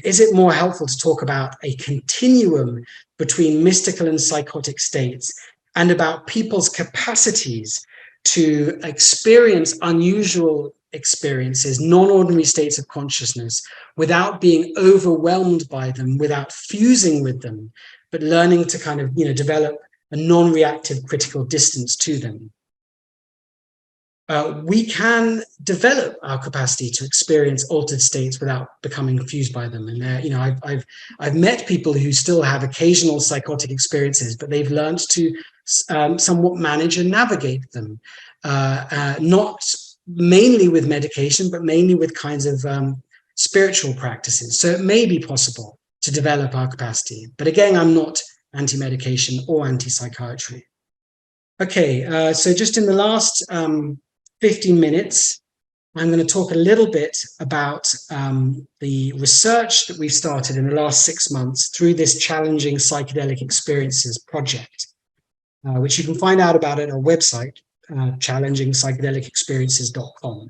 Is it more helpful to talk about a continuum between mystical and psychotic states and about people's capacities to experience unusual experiences, non-ordinary states of consciousness, without being overwhelmed by them, without fusing with them, but learning to kind of, develop a non-reactive critical distance to them? We can develop our capacity to experience altered states without becoming fused by them. And I've met people who still have occasional psychotic experiences, but they've learned to somewhat manage and navigate them, not mainly with medication, but mainly with kinds of spiritual practices. So it may be possible to develop our capacity. But again, I'm not anti-medication or anti-psychiatry. Okay, so just in the last 15 minutes, I'm going to talk a little bit about the research that we've started in the last 6 months through this Challenging Psychedelic Experiences project, which you can find out about at our website, challengingpsychedelicexperiences.com.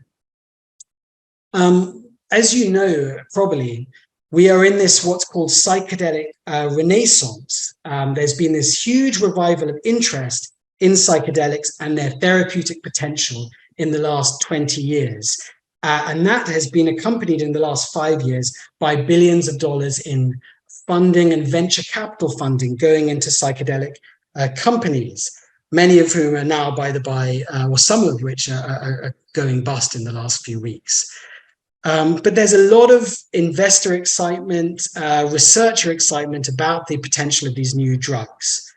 As you know, probably, we are in this what's called psychedelic renaissance. There's been this huge revival of interest in psychedelics and their therapeutic potential in the last 20 years. And that has been accompanied in the last 5 years by billions of dollars in funding and venture capital funding going into psychedelic companies, many of whom are now, by the by, or some of which are going bust in the last few weeks. But there's a lot of investor excitement, researcher excitement about the potential of these new drugs.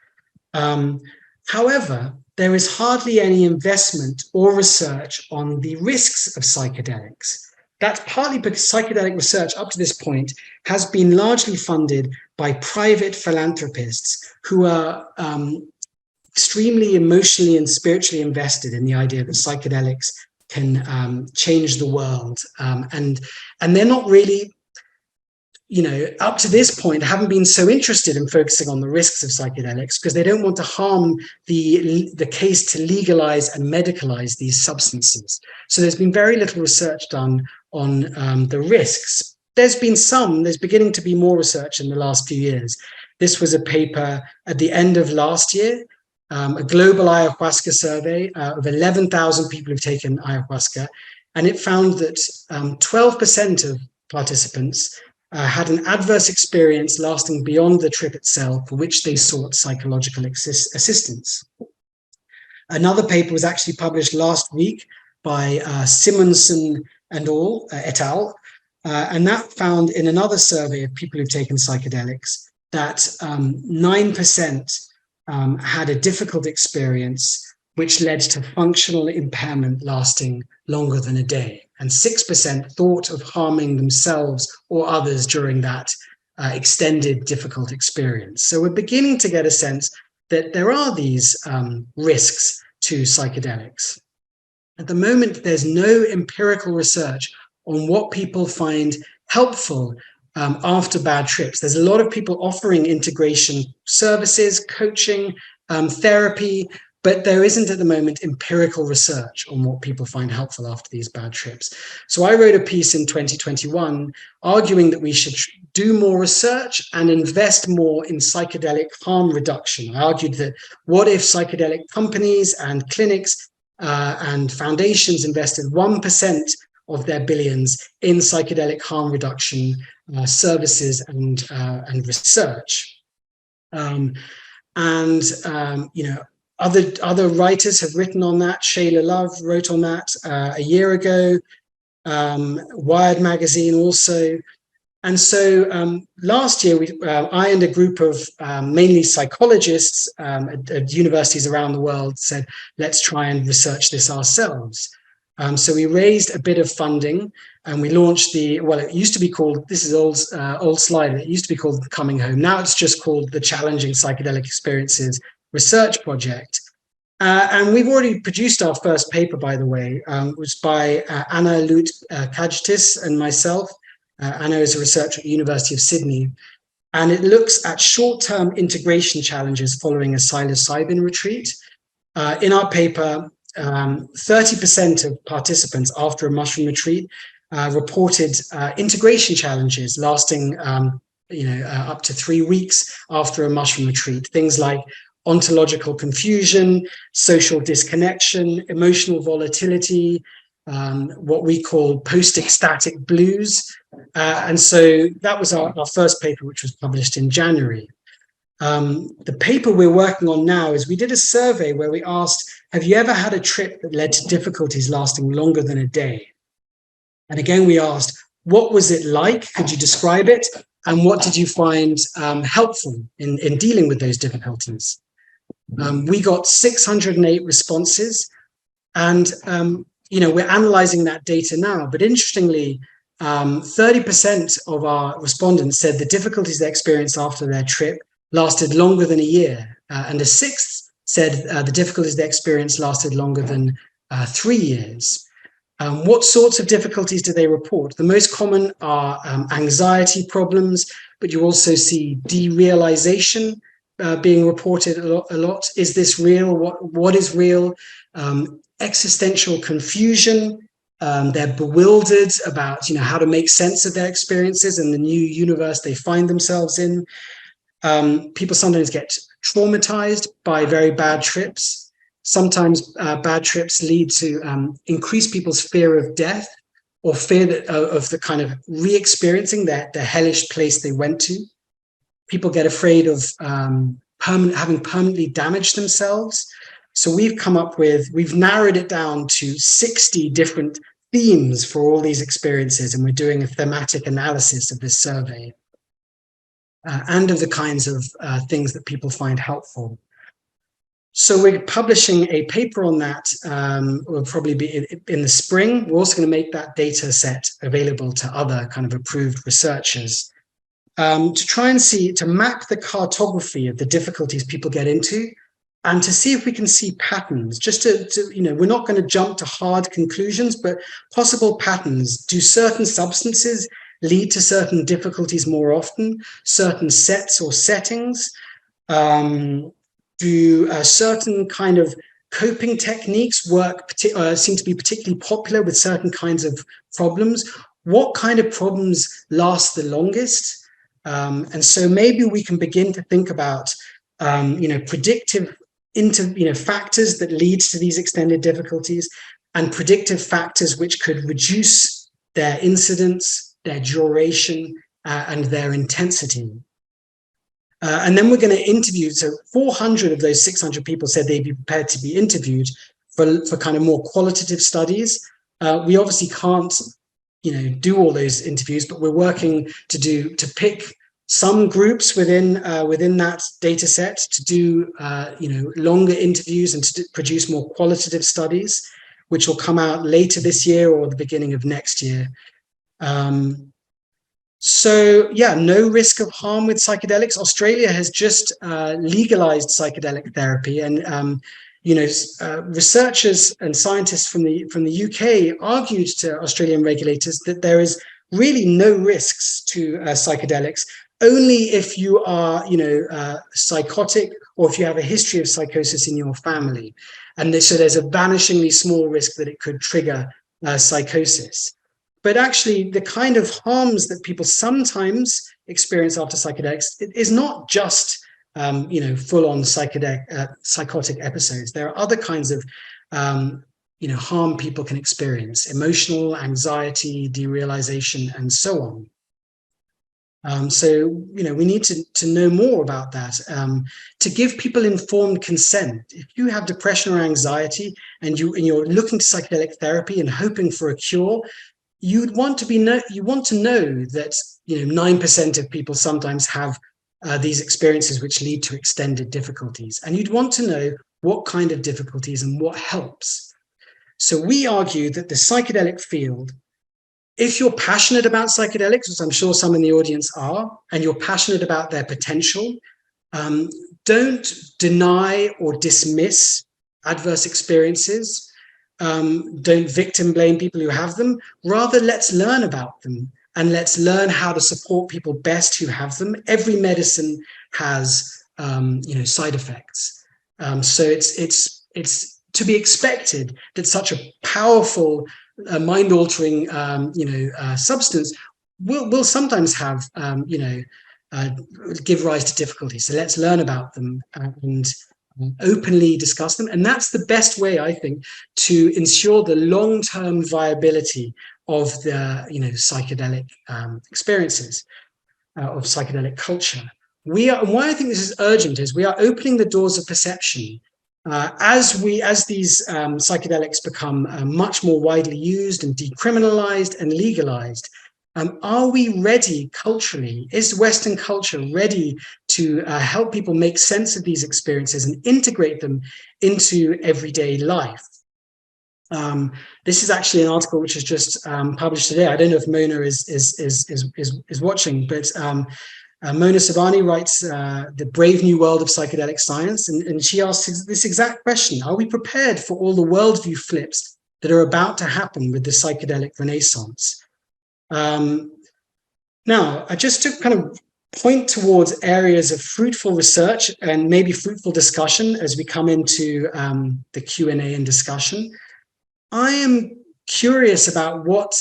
However, there is hardly any investment or research on the risks of psychedelics. That's partly because psychedelic research up to this point has been largely funded by private philanthropists who are extremely emotionally and spiritually invested in the idea that psychedelics can change the world. And they're not really, up to this point, haven't been so interested in focusing on the risks of psychedelics because they don't want to harm the case to legalize and medicalize these substances. So there's been very little research done on the risks. There's beginning to be more research in the last few years. This was a paper at the end of last year, a global ayahuasca survey of 11,000 people who've taken ayahuasca, and it found that 12% of participants had an adverse experience lasting beyond the trip itself, for which they sought psychological assistance. Another paper was actually published last week by Simonson and et al. And that found in another survey of people who've taken psychedelics that 9% had a difficult experience, which led to functional impairment lasting longer than a day. And 6% thought of harming themselves or others during that extended difficult experience. So we're beginning to get a sense that there are these risks to psychedelics. At the moment, there's no empirical research on what people find helpful after bad trips. There's a lot of people offering integration services, coaching, therapy, but there isn't at the moment empirical research on what people find helpful after these bad trips. So I wrote a piece in 2021 arguing that we should do more research and invest more in psychedelic harm reduction. I argued that what if psychedelic companies and clinics and foundations invested 1% of their billions in psychedelic harm reduction services and research. Other writers have written on that. Shayla Love wrote on that a year ago. Wired magazine also. And so last year, I and a group of mainly psychologists at universities around the world said, let's try and research this ourselves. So we raised a bit of funding and we launched it used to be called, this is old slide, it used to be called Coming Home. Now it's just called the Challenging Psychedelic Experiences Research Project. And we've already produced our first paper, by the way. It was by Anna Lut-Kajtis and myself. Anna is a researcher at the University of Sydney. And it looks at short-term integration challenges following a psilocybin retreat. In our paper, 30% of participants after a mushroom retreat reported integration challenges lasting up to 3 weeks after a mushroom retreat. Things like ontological confusion, social disconnection, emotional volatility, what we call post-ecstatic blues. And so that was our first paper, which was published in January. The paper we're working on now is we did a survey where we asked, have you ever had a trip that led to difficulties lasting longer than a day? And again, we asked, what was it like? Could you describe it? And what did you find helpful in dealing with those difficulties? We got 608 responses, and we're analyzing that data now. But interestingly, 30% of our respondents said the difficulties they experienced after their trip lasted longer than a year, and a sixth said the difficulties they experienced lasted longer than 3 years. What sorts of difficulties do they report? The most common are anxiety problems, but you also see derealization being reported a lot. Is this real? What is real? Existential confusion. They're bewildered about how to make sense of their experiences and the new universe they find themselves in. People sometimes get traumatized by very bad trips. Sometimes bad trips lead to increased people's fear of death or fear of the kind of re-experiencing the hellish place they went to. People get afraid of having permanently damaged themselves. So we've narrowed it down to 60 different themes for all these experiences, and we're doing a thematic analysis of this survey and of the kinds of things that people find helpful. So we're publishing a paper on that. Will probably be in the spring. We're also going to make that data set available to other kind of approved researchers to try and to map the cartography of the difficulties people get into, and to see if we can see patterns. Just to we're not going to jump to hard conclusions, but possible patterns. Do certain substances lead to certain difficulties more often? Certain sets or settings? Do certain kind of coping techniques seem to be particularly popular with certain kinds of problems? What kind of problems last the longest? And so maybe we can begin to think about, predictive factors that lead to these extended difficulties, and predictive factors which could reduce their incidence, their duration, and their intensity. And then we're going to interview, so 400 of those 600 people said they'd be prepared to be interviewed for kind of more qualitative studies. We obviously can't, do all those interviews, but we're working to pick some groups within that data set to do, longer interviews and to produce more qualitative studies, which will come out later this year or the beginning of next year. So yeah, no risk of harm with psychedelics. Australia has just legalized psychedelic therapy, and researchers and scientists from the UK argued to Australian regulators that there is really no risks to psychedelics, only if you are psychotic, or if you have a history of psychosis in your family, and so there's a vanishingly small risk that it could trigger psychosis. But actually, the kind of harms that people sometimes experience after psychedelics is not just, full-on psychotic episodes. There are other kinds of, harm people can experience: emotional, anxiety, derealization, and so on. So we need to know more about that, to give people informed consent. If you have depression or anxiety and you're looking to psychedelic therapy and hoping for a cure, you want to know that 9% of people sometimes have these experiences which lead to extended difficulties, and you'd want to know what kind of difficulties and what helps. So we argue that the psychedelic field, if you're passionate about psychedelics, which I'm sure some in the audience are, and you're passionate about their potential, don't deny or dismiss adverse experiences. Don't victim blame people who have them. Rather, let's learn about them, and let's learn how to support people best who have them. Every medicine has, side effects. So it's to be expected that such a powerful, mind-altering, substance will sometimes have, give rise to difficulties. So let's learn about them and openly discuss them. And that's the best way, I think, to ensure the long-term viability of the psychedelic experiences, of psychedelic culture. Why I think this is urgent is we are opening the doors of perception. As these psychedelics become much more widely used and decriminalized and legalized, are we ready culturally? Is Western culture ready to help people make sense of these experiences and integrate them into everyday life? This is actually an article which is just published today. I don't know if Mona is watching, but Mona Savani writes The Brave New World of Psychedelic Science, and she asks this exact question: are we prepared for all the worldview flips that are about to happen with the psychedelic renaissance? Now, just to kind of point towards areas of fruitful research and maybe fruitful discussion as we come into the Q&A and discussion, I am curious about what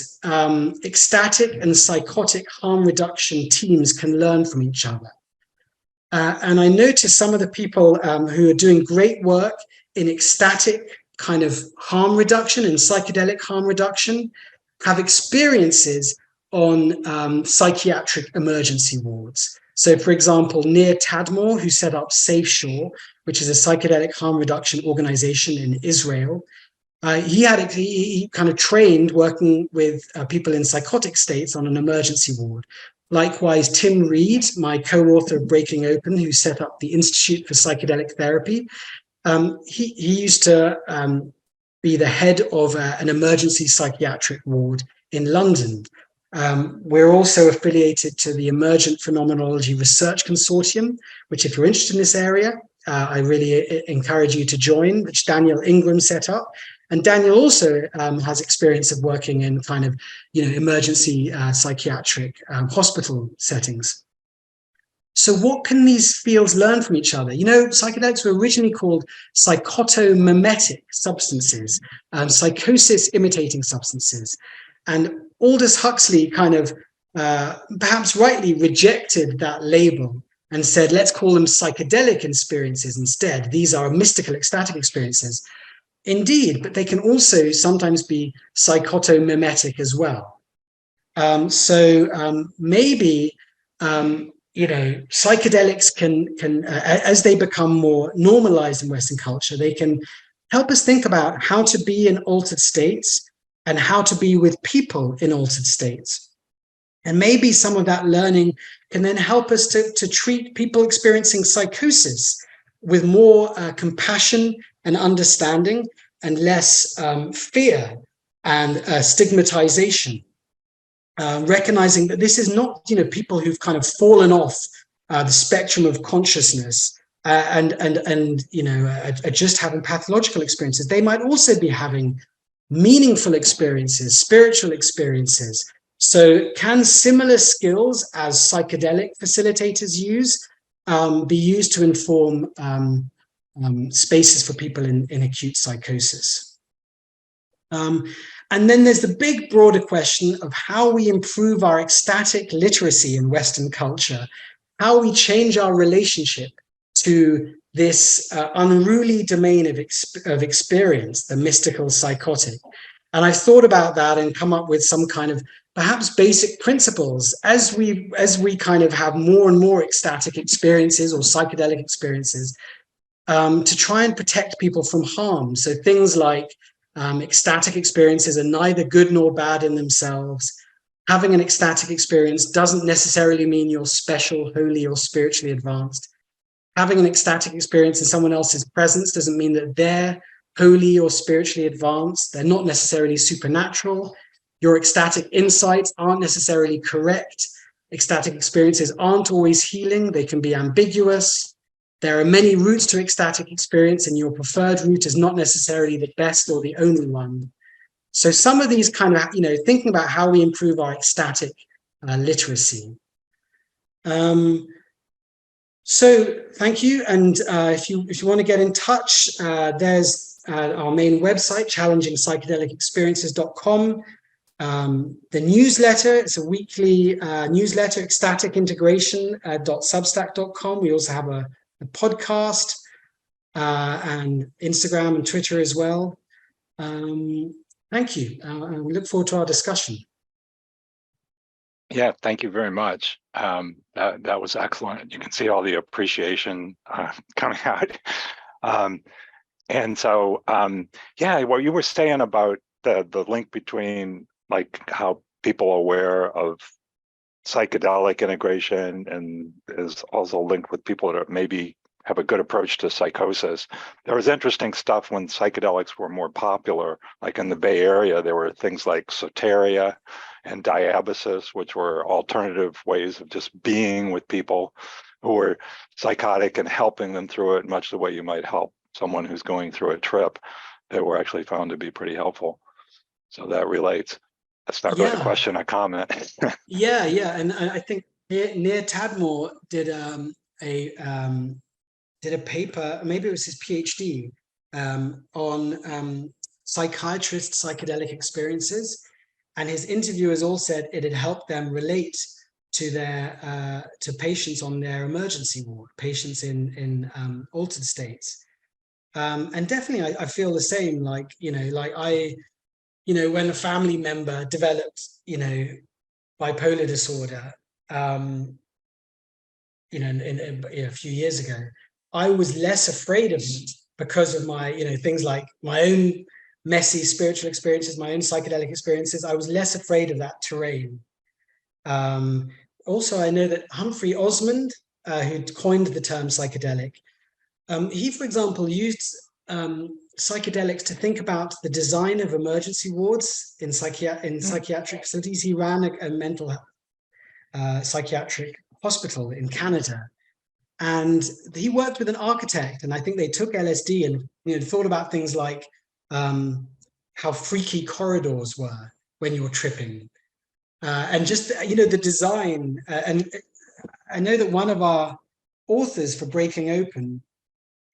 ecstatic and psychotic harm reduction teams can learn from each other. And I noticed some of the people who are doing great work in ecstatic kind of harm reduction and psychedelic harm reduction have experiences on psychiatric emergency wards. So, for example, Nir Tadmor, who set up Safe Shore, which is a psychedelic harm reduction organization in Israel, he kind of trained working with people in psychotic states on an emergency ward. Likewise, Tim Reed, my co-author of Breaking Open, who set up the Institute for Psychedelic Therapy, He used to be the head of an emergency psychiatric ward in London. We're also affiliated to the Emergent Phenomenology Research Consortium, which if you're interested in this area, I really encourage you to join, which Daniel Ingram set up. And Daniel also has experience of working in kind of, emergency psychiatric hospital settings. So what can these fields learn from each other? Psychedelics were originally called psychotomimetic substances, psychosis imitating substances. And Aldous Huxley kind of, perhaps rightly, rejected that label and said, let's call them psychedelic experiences instead. These are mystical, ecstatic experiences. Indeed, but they can also sometimes be psychotomimetic as well. Maybe psychedelics can as they become more normalized in Western culture, they can help us think about how to be in altered states and how to be with people in altered states. And maybe some of that learning can then help us to treat people experiencing psychosis with more compassion and understanding and less fear and stigmatization. Recognizing that this is not, people who've kind of fallen off the spectrum of consciousness and are just having pathological experiences. They might also be having meaningful experiences, spiritual experiences. So can similar skills as psychedelic facilitators use be used to inform spaces for people in acute psychosis? And then there's the big broader question of how we improve our ecstatic literacy in Western culture, how we change our relationship to this unruly domain of experience, the mystical psychotic. And I've thought about that and come up with some kind of perhaps basic principles as we kind of have more and more ecstatic experiences or psychedelic experiences to try and protect people from harm. So things like ecstatic experiences are neither good nor bad in themselves. Having an ecstatic experience doesn't necessarily mean you're special, holy, or spiritually advanced. Having an ecstatic experience in someone else's presence doesn't mean that they're holy or spiritually advanced. They're not necessarily supernatural. Your ecstatic insights aren't necessarily correct. Ecstatic experiences aren't always healing. They can be ambiguous. There are many routes to ecstatic experience, and your preferred route is not necessarily the best or the only one. So some of these kind of, thinking about how we improve our ecstatic literacy. So thank you. And if you want to get in touch, there's our main website, challengingpsychedelicexperiences.com. The newsletter, it's a weekly newsletter, ecstaticintegration.substack.com. We also have a podcast and Instagram and Twitter as well. Thank you. We look forward to our discussion. Yeah, thank you very much. That was excellent. You can see all the appreciation coming out. And so, yeah, what you were saying about the link between like how people are aware of psychedelic integration and is also linked with people that maybe have a good approach to psychosis. There was interesting stuff when psychedelics were more popular, like in the Bay Area, there were things like soteria and diabasis, which were alternative ways of just being with people who were psychotic and helping them through it, much the way you might help someone who's going through a trip, that were actually found to be pretty helpful. So that relates. That's not really a question, a comment. Yeah. And I think Near Tadmore did a paper, maybe it was his PhD, on psychiatrist psychedelic experiences. And his interviewers all said it had helped them relate to their to patients on their emergency ward, patients in altered states. And definitely I feel the same, like when a family member developed, bipolar disorder, a few years ago, I was less afraid of it because of my, things like my own messy spiritual experiences, my own psychedelic experiences. I was less afraid of that terrain. Also, I know that Humphrey Osmond, who coined the term psychedelic, He, for example, used psychedelics to think about the design of emergency wards in psychiatric facilities. He ran a mental psychiatric hospital in Canada, and he worked with an architect. And I think they took LSD and thought about things like how freaky corridors were when you're tripping, and just the design. And I know that one of our authors for Breaking Open,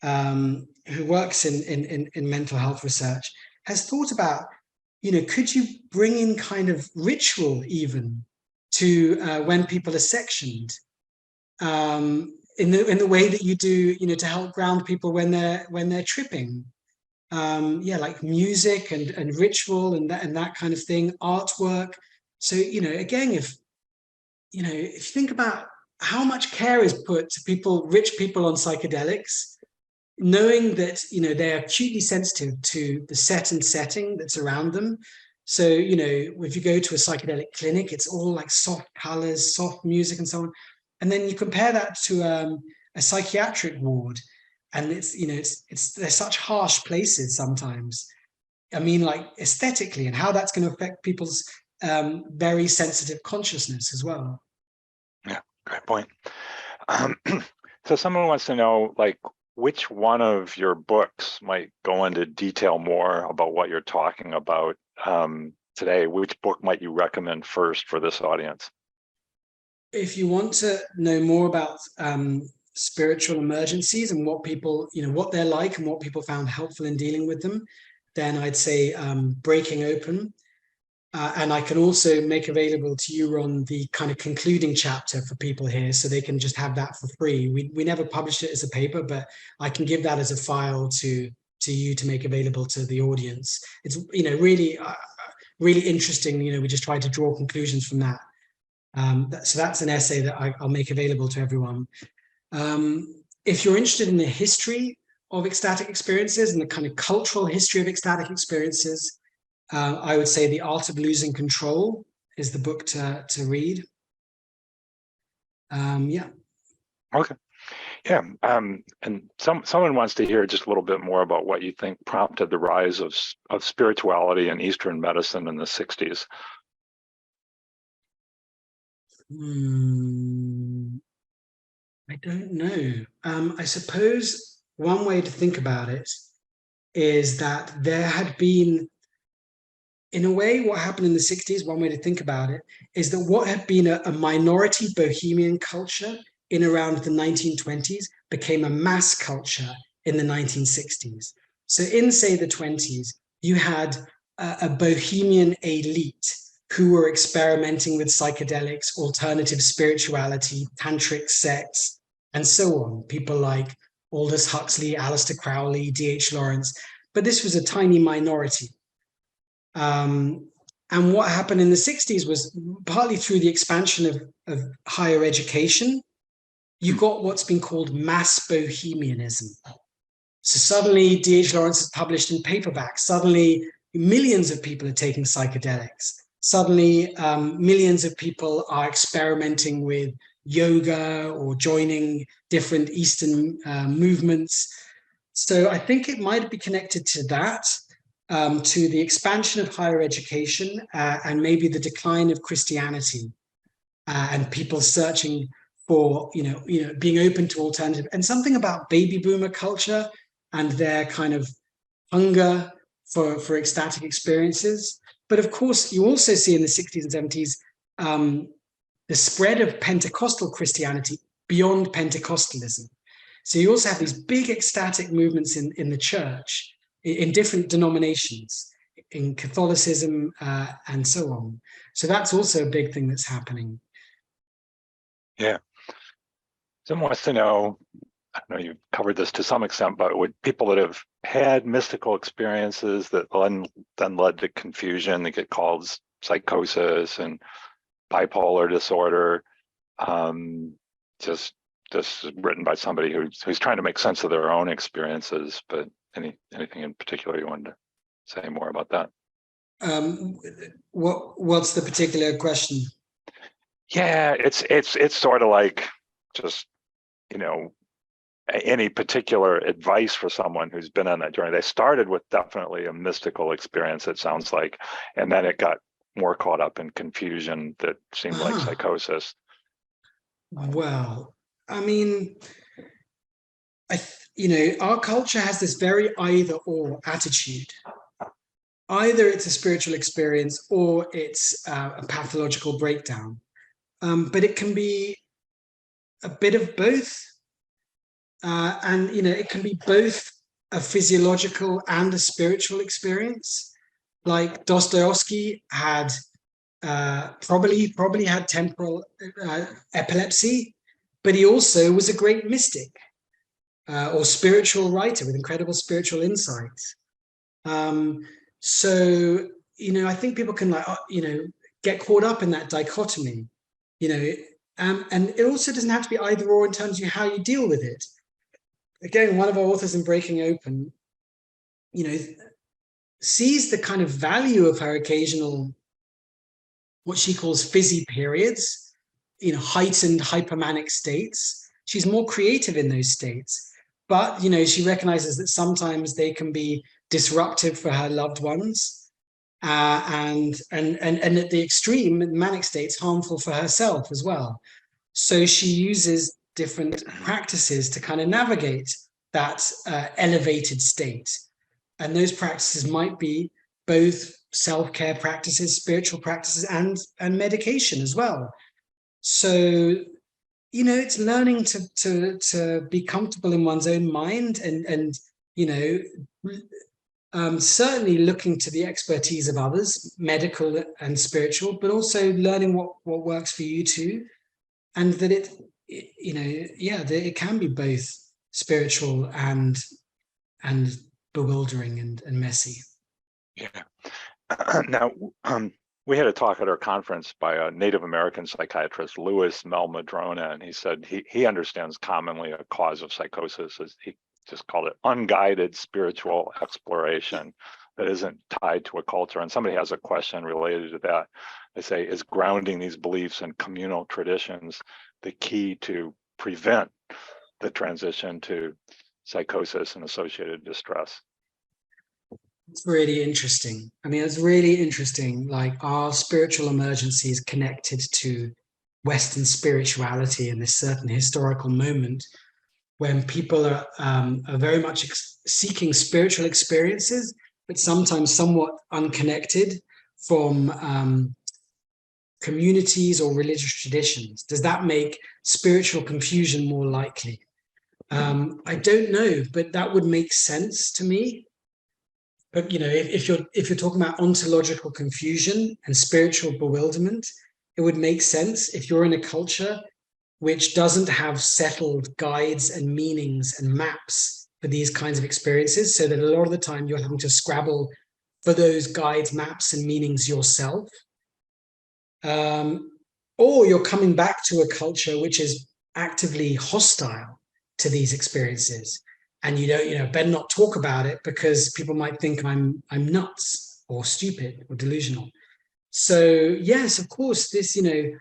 who works in mental health research, has thought about, could you bring in kind of ritual even to when people are sectioned, in the way that you do, to help ground people when they're tripping. Like music and ritual and that kind of thing, artwork. So, again, if you think about how much care is put to rich people on psychedelics, knowing that they're acutely sensitive to the set and setting that's around them. So if you go to a psychedelic clinic, it's all like soft colors, soft music, and so on. And then you compare that to a psychiatric ward, and they're such harsh places sometimes. I mean, like aesthetically, and how that's going to affect people's very sensitive consciousness as well. Yeah, great point. So someone wants to know, like, which one of your books might go into detail more about what you're talking about today? Which book might you recommend first for this audience? If you want to know more about spiritual emergencies and what people, what they're like and what people found helpful in dealing with them, then I'd say Breaking Open. And I can also make available to you, Ron, the kind of concluding chapter for people here, so they can just have that for free. We never published it as a paper, but I can give that as a file to you to make available to the audience. It's really interesting. We just try to draw conclusions from that. So that's an essay that I'll make available to everyone. If you're interested in the history of ecstatic experiences and the kind of cultural history of ecstatic experiences, I would say The Art of Losing Control is the book to read. Yeah. Okay. Yeah. And someone wants to hear just a little bit more about what you think prompted the rise of spirituality in Eastern medicine in the 60s. I don't know. I suppose one way to think about it is that there had been, in a way, what happened in the 60s, one way to think about it, is that what had been a minority bohemian culture in around the 1920s became a mass culture in the 1960s. So in, say, the 20s, you had a bohemian elite who were experimenting with psychedelics, alternative spirituality, tantric sex, and so on. People like Aldous Huxley, Aleister Crowley, D.H. Lawrence. But this was a tiny minority. And what happened in the 60s was partly through the expansion of higher education, you got what's been called mass bohemianism. So suddenly D.H. Lawrence is published in paperback. Suddenly millions of people are taking psychedelics. Suddenly millions of people are experimenting with yoga or joining different Eastern movements. So I think it might be connected to that. To the expansion of higher education and maybe the decline of Christianity and people searching for, being open to alternative, and something about baby boomer culture and their kind of hunger for ecstatic experiences. But of course, you also see in the 60s and 70s the spread of Pentecostal Christianity beyond Pentecostalism. So you also have these big ecstatic movements in the church, in different denominations, in Catholicism and so on. So that's also a big thing that's happening. Yeah. Someone wants to know, I know you've covered this to some extent, but would people that have had mystical experiences that then led to confusion, that get called psychosis and bipolar disorder, just written by somebody who's trying to make sense of their own experiences, but anything in particular you wanted to say more about that? What's the particular question? Yeah, it's sort of like just, any particular advice for someone who's been on that journey? They started with definitely a mystical experience, it sounds like, and then it got more caught up in confusion that seemed like psychosis. Well, I mean, our culture has this very either-or attitude. Either it's a spiritual experience or it's a pathological breakdown. But it can be a bit of both. And, it can be both a physiological and a spiritual experience. Like Dostoevsky had probably had temporal epilepsy, but he also was a great mystic or spiritual writer with incredible spiritual insights. So, I think people can get caught up in that dichotomy, and it also doesn't have to be either or in terms of how you deal with it. Again, one of our authors in Breaking Open, sees the kind of value of her occasional, what she calls fizzy periods, heightened hypermanic states. She's more creative in those states, but she recognizes that sometimes they can be disruptive for her loved ones, and at the extreme, manic states, harmful for herself as well. So she uses different practices to kind of navigate that elevated state. And those practices might be both self-care practices, spiritual practices, and medication as well. So, it's learning to be comfortable in one's own mind and certainly looking to the expertise of others, medical and spiritual, but also learning what works for you too. And that that it can be both spiritual and bewildering and messy. Yeah. Now, we had a talk at our conference by a Native American psychiatrist, Louis Madrona, and he said he understands commonly a cause of psychosis as he just called it unguided spiritual exploration that isn't tied to a culture. And somebody has a question related to that. They say, is grounding these beliefs in communal traditions the key to prevent the transition to psychosis and associated distress? It's really interesting. I mean, it's really interesting. Like, our spiritual emergency is connected to Western spirituality in this certain historical moment when people are very much seeking spiritual experiences, but sometimes somewhat unconnected from communities or religious traditions. Does that make spiritual confusion more likely? I don't know, but that would make sense to me. But if you're talking about ontological confusion and spiritual bewilderment, it would make sense if you're in a culture which doesn't have settled guides and meanings and maps for these kinds of experiences, so that a lot of the time you're having to scrabble for those guides, maps, and meanings yourself. Or you're coming back to a culture which is actively hostile to these experiences, and better not talk about it because people might think I'm nuts or stupid or delusional. So yes, of course, this the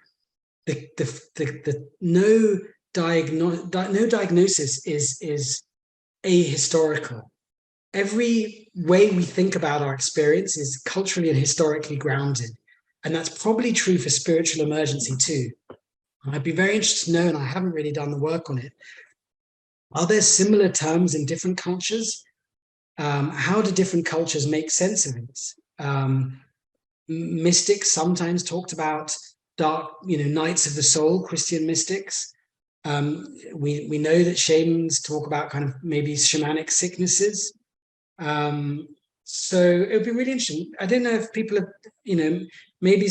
no diagnosis is ahistorical. Every way we think about our experience is culturally and historically grounded. And that's probably true for spiritual emergency too. I'd be very interested to know, and I haven't really done the work on it, are there similar terms in different cultures? How do different cultures make sense of it? Mystics sometimes talked about dark, nights of the soul, Christian mystics. We know that shamans talk about kind of maybe shamanic sicknesses. So it would be really interesting. I don't know if people have, maybe,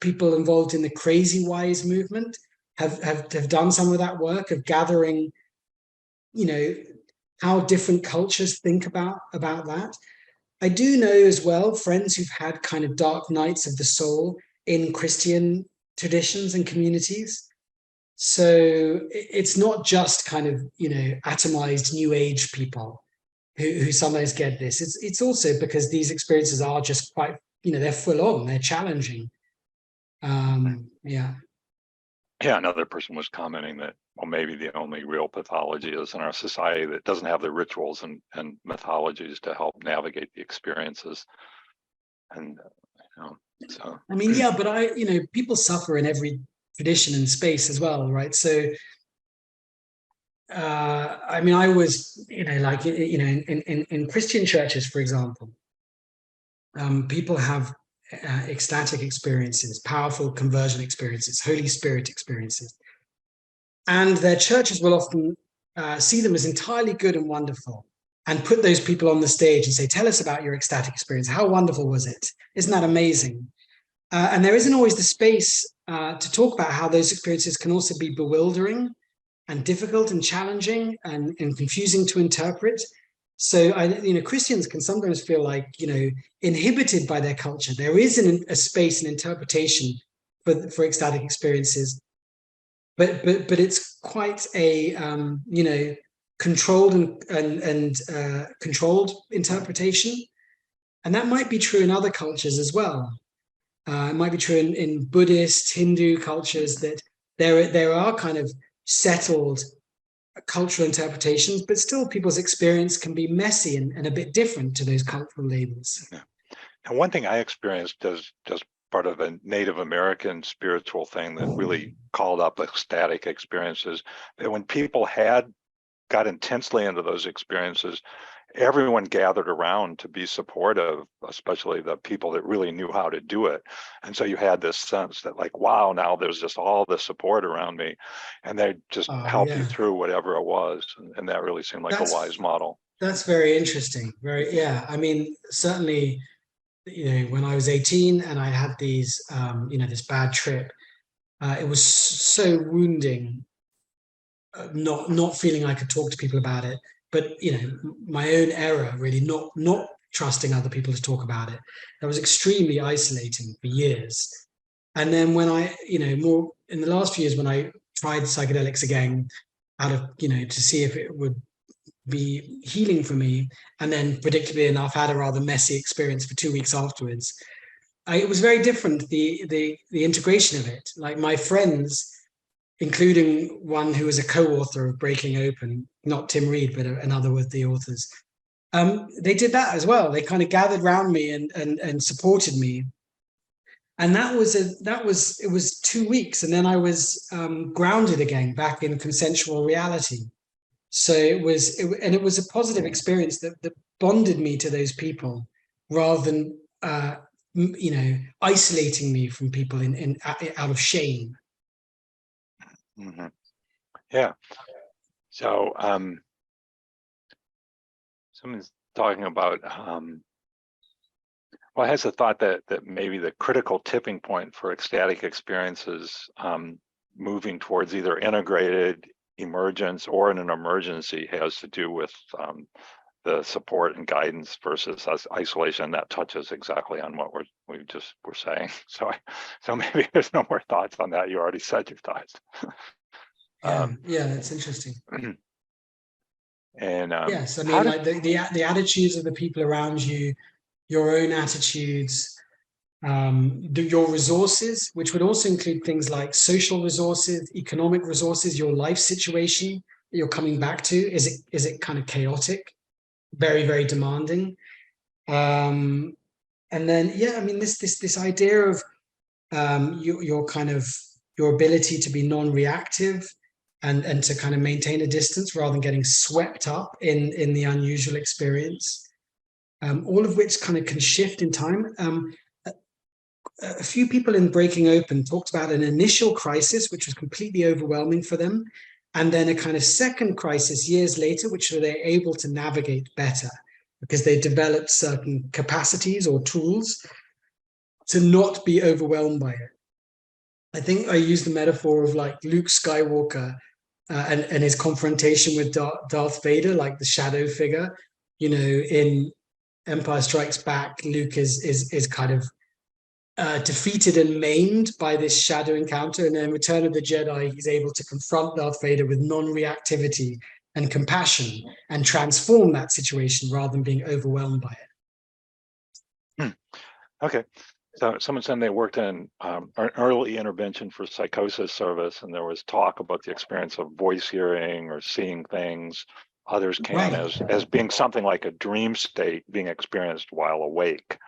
people involved in the Crazy Wise movement have done some of that work of gathering, how different cultures think about that. I do know as well friends who've had kind of dark nights of the soul in Christian traditions and communities. So it's not just kind of, atomized New Age people who sometimes get this. It's also because these experiences are just quite, they're full on, they're challenging. Yeah. Yeah, another person was commenting that, well, maybe the only real pathology is in our society that doesn't have the rituals and mythologies to help navigate the experiences. And, so. I mean, yeah, but people suffer in every tradition and space as well, right? So, I mean, I was, like, in Christian churches, for example, people have ecstatic experiences, powerful conversion experiences, Holy Spirit experiences. And their churches will often see them as entirely good and wonderful and put those people on the stage and say, tell us about your ecstatic experience. How wonderful was it? Isn't that amazing? And there isn't always the space to talk about how those experiences can also be bewildering and difficult and challenging and confusing to interpret. So, Christians can sometimes feel like, inhibited by their culture. There is a space and interpretation for ecstatic experiences, but it's quite a controlled and controlled interpretation, and that might be true in other cultures as well. It might be true in Buddhist, Hindu cultures, that there are kind of settled cultural interpretations, but still people's experience can be messy and a bit different to those cultural labels. Yeah. And one thing I experienced as part of a Native American spiritual thing that really called up ecstatic experiences, that when people got intensely into those experiences, everyone gathered around to be supportive, especially the people that really knew how to do it. And so you had this sense that, like, wow, now there's just all this support around me, and they just help you through whatever it was. And that really seemed like a wise model. That's very interesting. Yeah. I mean, certainly, when I was 18 and I had these, this bad trip, it was so wounding, not feeling I could talk to people about it, but my own error, really not trusting other people to talk about it. That was extremely isolating for years. And then when I, more in the last few years, when I tried psychedelics again, out of, to see if it would be healing for me, and then predictably enough had a rather messy experience for 2 weeks afterwards, it was very different, the integration of it. Like, my friends, including one who was a co-author of Breaking Open, not Tim Reed, but another with the authors, they did that as well. They kind of gathered around me and supported me. And it was 2 weeks, and then I was grounded again, back in consensual reality. So it was a positive experience that bonded me to those people, rather than isolating me from people out of shame. Mm-hmm. Yeah. So someone's talking about well, has the thought that maybe the critical tipping point for ecstatic experiences moving towards either integrated emergence or in an emergency has to do with the support and guidance versus isolation. That touches exactly on what we just were saying. So maybe there's no more thoughts on that. You already said your thoughts. Yeah, that's interesting. And yes, I mean, like the attitudes of the people around you, your own attitudes, your resources, which would also include things like social resources, economic resources, your life situation that you're coming back to. Is it kind of chaotic, very, very demanding? And then, yeah, I mean, this idea of your kind of your ability to be non-reactive and to kind of maintain a distance rather than getting swept up in the unusual experience. All of which kind of can shift in time. A few people in Breaking Open talked about an initial crisis, which was completely overwhelming for them, and then a kind of second crisis years later, which they're able to navigate better because they developed certain capacities or tools to not be overwhelmed by it. I think I used the metaphor of like Luke Skywalker and his confrontation with Darth Vader, like the shadow figure. In Empire Strikes Back, Luke is kind of defeated and maimed by this shadow encounter, and then Return of the Jedi, he's able to confront Darth Vader with non-reactivity and compassion and transform that situation rather than being overwhelmed by it. Okay, So someone said they worked in an early intervention for psychosis service, and there was talk about the experience of voice hearing or seeing things. Others can Right. as being something like a dream state being experienced while awake.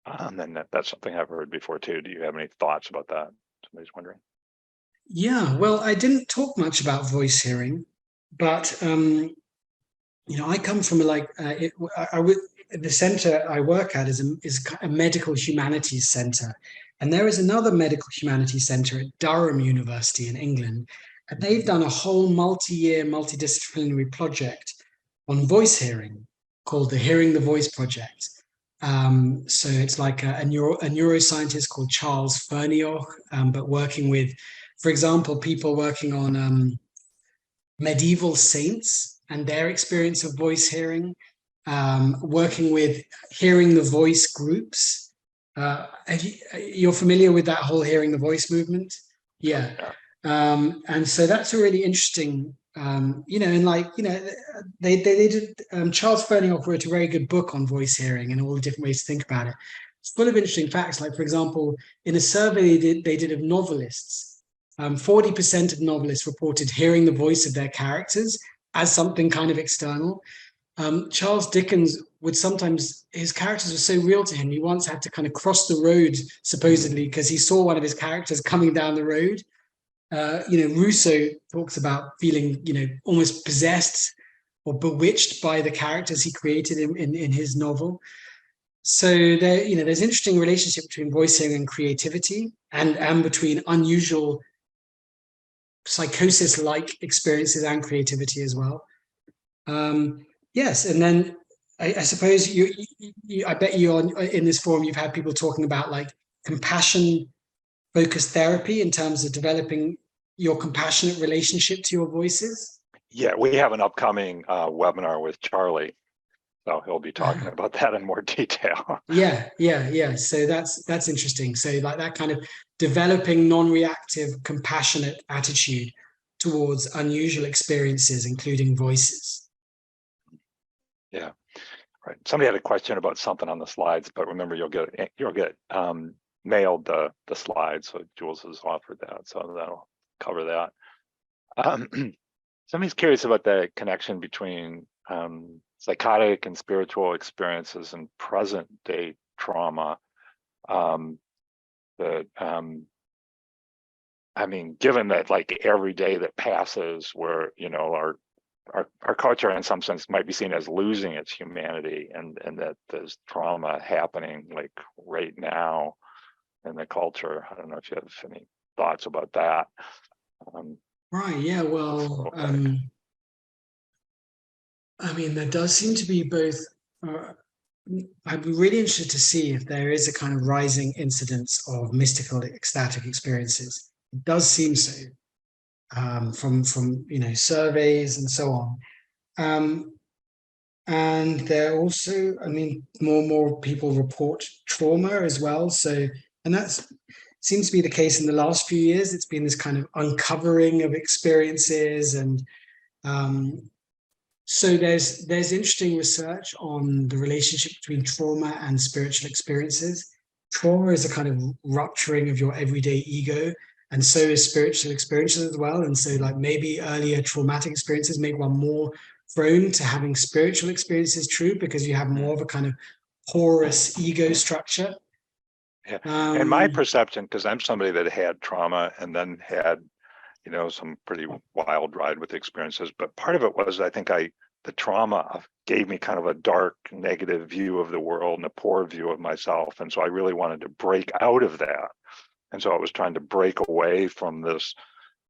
And that's something I've heard before too. Do you have any thoughts about that? Somebody's wondering. Yeah, well, I didn't talk much about voice hearing, but I come from the center I work at is a medical humanities center, and there is another medical humanities center at Durham University in England, and they've done a whole multi-year, multidisciplinary project on voice hearing called the Hearing the Voice Project. So it's like a neuroscientist called Charles Fernioch, but working with, for example, people working on medieval saints and their experience of voice hearing, working with hearing the voice groups. You're familiar with that whole hearing the voice movement? Yeah. And so that's a really interesting, they did, Charles Fernioch wrote a very good book on voice hearing and all the different ways to think about it. It's full of interesting facts. Like, for example, in a survey they did of novelists, 40% of novelists reported hearing the voice of their characters as something kind of external. Charles Dickens would sometimes, his characters were so real to him, he once had to kind of cross the road, supposedly, because he saw one of his characters coming down the road. Rousseau talks about feeling, almost possessed or bewitched by the characters he created in his novel. So there's an interesting relationship between voice hearing and creativity, and between unusual psychosis-like experiences and creativity as well. Yes, and then I suppose I bet you in this forum you've had people talking about like compassion-focused therapy in terms of developing your compassionate relationship to your voices. Yeah, we have an upcoming webinar with Charlie, so he'll be talking about that in more detail. Yeah. So that's interesting. So like that kind of developing non-reactive, compassionate attitude towards unusual experiences, including voices. Yeah, right. Somebody had a question about something on the slides, but remember, you'll get mailed the slides. So Jules has offered that, so that'll cover that. Somebody's curious about the connection between psychotic and spiritual experiences and present day trauma. Given that like every day that passes, where our culture in some sense might be seen as losing its humanity, and that there's trauma happening like right now in the culture. I don't know if you have any thoughts about that. Right. Yeah. Well, there does seem to be both. I'd be really interested to see if there is a kind of rising incidence of mystical, ecstatic experiences. It does seem so, from surveys and so on. And there also, more and more people report trauma as well. So, and that's seems to be the case in the last few years. It's been this kind of uncovering of experiences, and so there's interesting research on the relationship between trauma and spiritual experiences. Trauma is a kind of rupturing of your everyday ego, and so is spiritual experiences as well. And so like maybe earlier traumatic experiences make one more prone to having spiritual experiences true, because you have more of a kind of porous ego structure. Yeah. And my perception, because I'm somebody that had trauma and then had, some pretty wild ride with experiences, but part of it was, I think the trauma gave me kind of a dark, negative view of the world and a poor view of myself. And so I really wanted to break out of that. And so I was trying to break away from this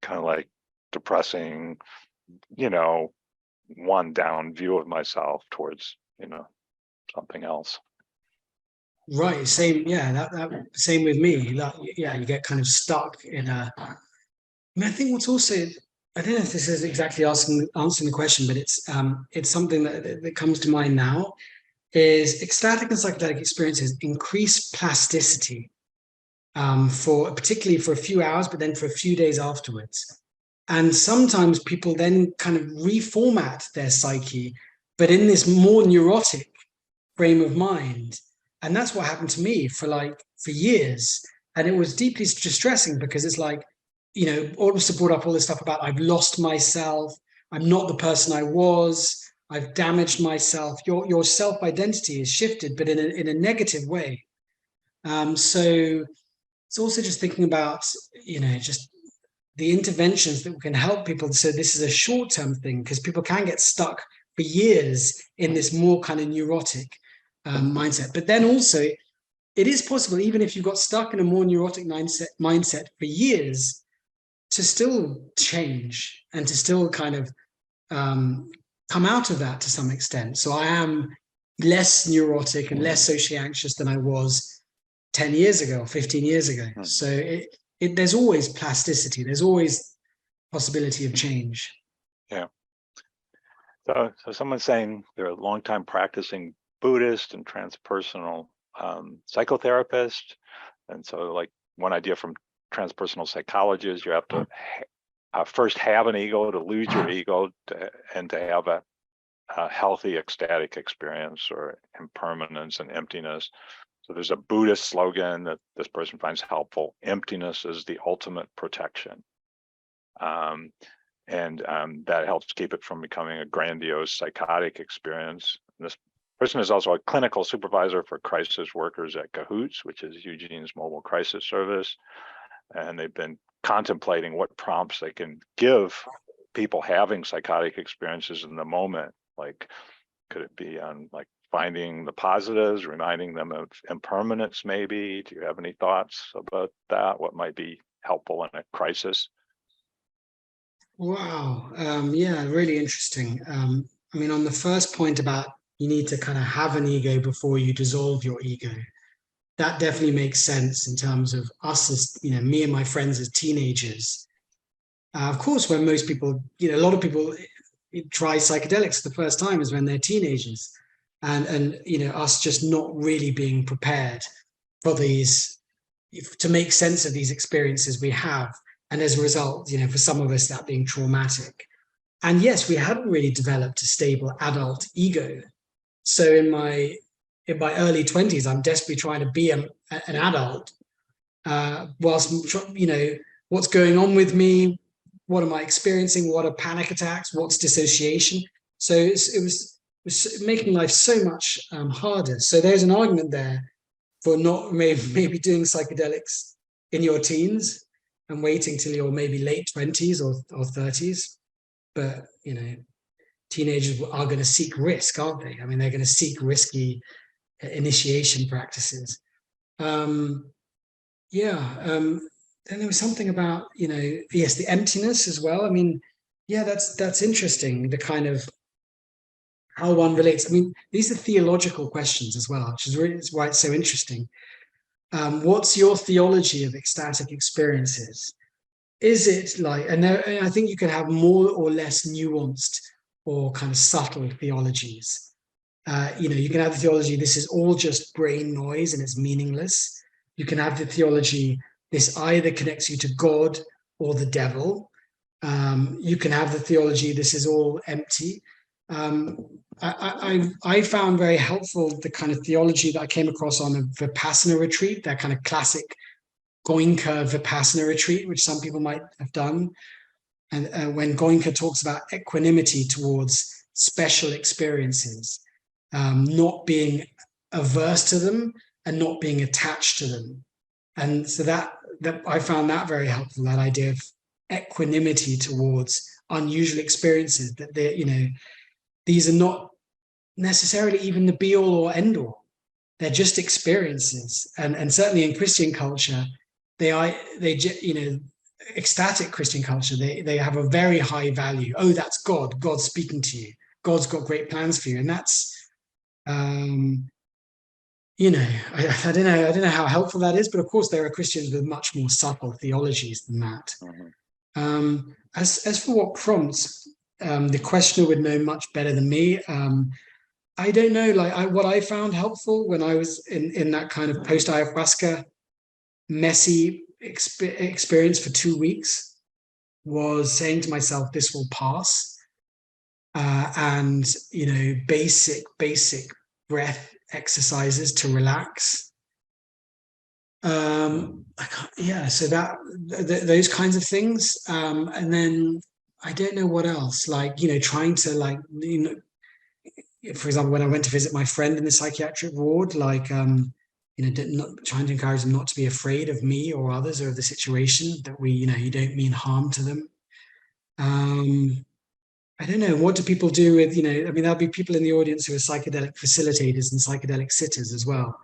kind of like depressing, one down view of myself towards, something else. Right. Same. Yeah. That same with me. Like, yeah, you get kind of stuck in a. I think what's also, I don't know if this is exactly answering the question, but it's something that comes to mind now, is ecstatic and psychedelic experiences increase plasticity, particularly for a few hours, but then for a few days afterwards. And sometimes people then kind of reformat their psyche, but in this more neurotic frame of mind. And that's what happened to me for years. And it was deeply distressing because it's like, also brought up all this stuff about I've lost myself. I'm not the person I was. I've damaged myself. Your self-identity is shifted, but in a negative way. So it's also just thinking about, just the interventions that can help people. So this is a short-term thing because people can get stuck for years in this more kind of neurotic mindset. But then also, it is possible, even if you got stuck in a more neurotic mindset for years, to still change and to still kind of come out of that to some extent. So I am less neurotic and less socially anxious than I was 10 years ago or 15 years ago. So there's always plasticity. There's always possibility of change. Yeah. So someone's saying they're a longtime practicing Buddhist and transpersonal psychotherapist. And so like one idea from transpersonal psychology is you have to first have an ego, to lose your ego, and to have a healthy ecstatic experience or impermanence and emptiness. So there's a Buddhist slogan that this person finds helpful: emptiness is the ultimate protection. That helps keep it from becoming a grandiose psychotic experience. And this person is also a clinical supervisor for crisis workers at Cahoots, which is Eugene's mobile crisis service. And they've been contemplating what prompts they can give people having psychotic experiences in the moment. Like, could it be on like finding the positives, reminding them of impermanence maybe? Do you have any thoughts about that? What might be helpful in a crisis? Wow. Yeah, really interesting. I mean, on the first point about you need to kind of have an ego before you dissolve your ego, that definitely makes sense in terms of us as, me and my friends as teenagers. Of course, when most people, a lot of people try psychedelics the first time is when they're teenagers. And us just not really being prepared for these, to make sense of these experiences we have. And as a result, for some of us, that being traumatic. And yes, we hadn't really developed a stable adult ego. So in my early 20s, I'm desperately trying to be an adult, whilst, what's going on with me? What am I experiencing? What are panic attacks? What's dissociation? So it was making life so much harder. So there's an argument there for not maybe doing psychedelics in your teens and waiting till your maybe late 20s or 30s. But, teenagers are going to seek risk, aren't they? I mean, they're going to seek risky initiation practices. Then there was something about, yes, the emptiness as well. I mean, yeah, that's interesting, the kind of how one relates. I mean, these are theological questions as well, which is why it's so interesting. What's your theology of ecstatic experiences? Is it like, and I think you can have more or less nuanced or kind of subtle theologies. You can have the theology, this is all just brain noise and it's meaningless. You can have the theology, this either connects you to God or the devil. You can have the theology, this is all empty. I found very helpful the kind of theology that I came across on a Vipassana retreat, that kind of classic Goenka Vipassana retreat, which some people might have done. And when Goenka talks about equanimity towards special experiences, not being averse to them and not being attached to them. And so that I found that very helpful, that idea of equanimity towards unusual experiences, that these are not necessarily even the be all or end all. They're just experiences. And certainly in Christian culture, ecstatic Christian culture, they have a very high value. Oh, that's God's speaking to you. God's got great plans for you. And that's, I don't know how helpful that is, but of course there are Christians with much more subtle theologies than that. Mm-hmm. As for what prompts, the questioner would know much better than me. I don't know, what I found helpful when I was in that kind of post-ayahuasca messy experience for 2 weeks was saying to myself, this will pass. And, basic breath exercises to relax. So those kinds of things. And then I don't know what else, like, trying to, like, for example, when I went to visit my friend in the psychiatric ward, like, trying to encourage them not to be afraid of me or others or of the situation, that you don't mean harm to them. I don't know, what do people do with, there'll be people in the audience who are psychedelic facilitators and psychedelic sitters as well.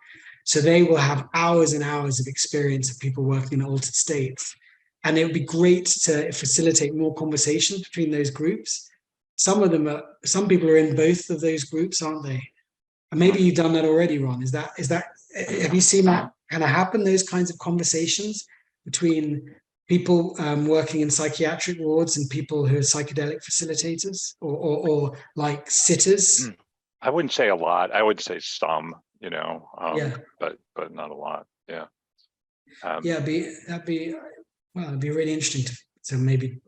So they will have hours and hours of experience of people working in altered states. And it would be great to facilitate more conversations between those groups. Some people are in both of those groups, aren't they? And maybe you've done that already, Ron. Have you seen that kind of happen, those kinds of conversations between people working in psychiatric wards and people who are psychedelic facilitators or like sitters? I wouldn't say a lot. I would say some, Yeah. but not a lot. Yeah. It'd be really interesting to maybe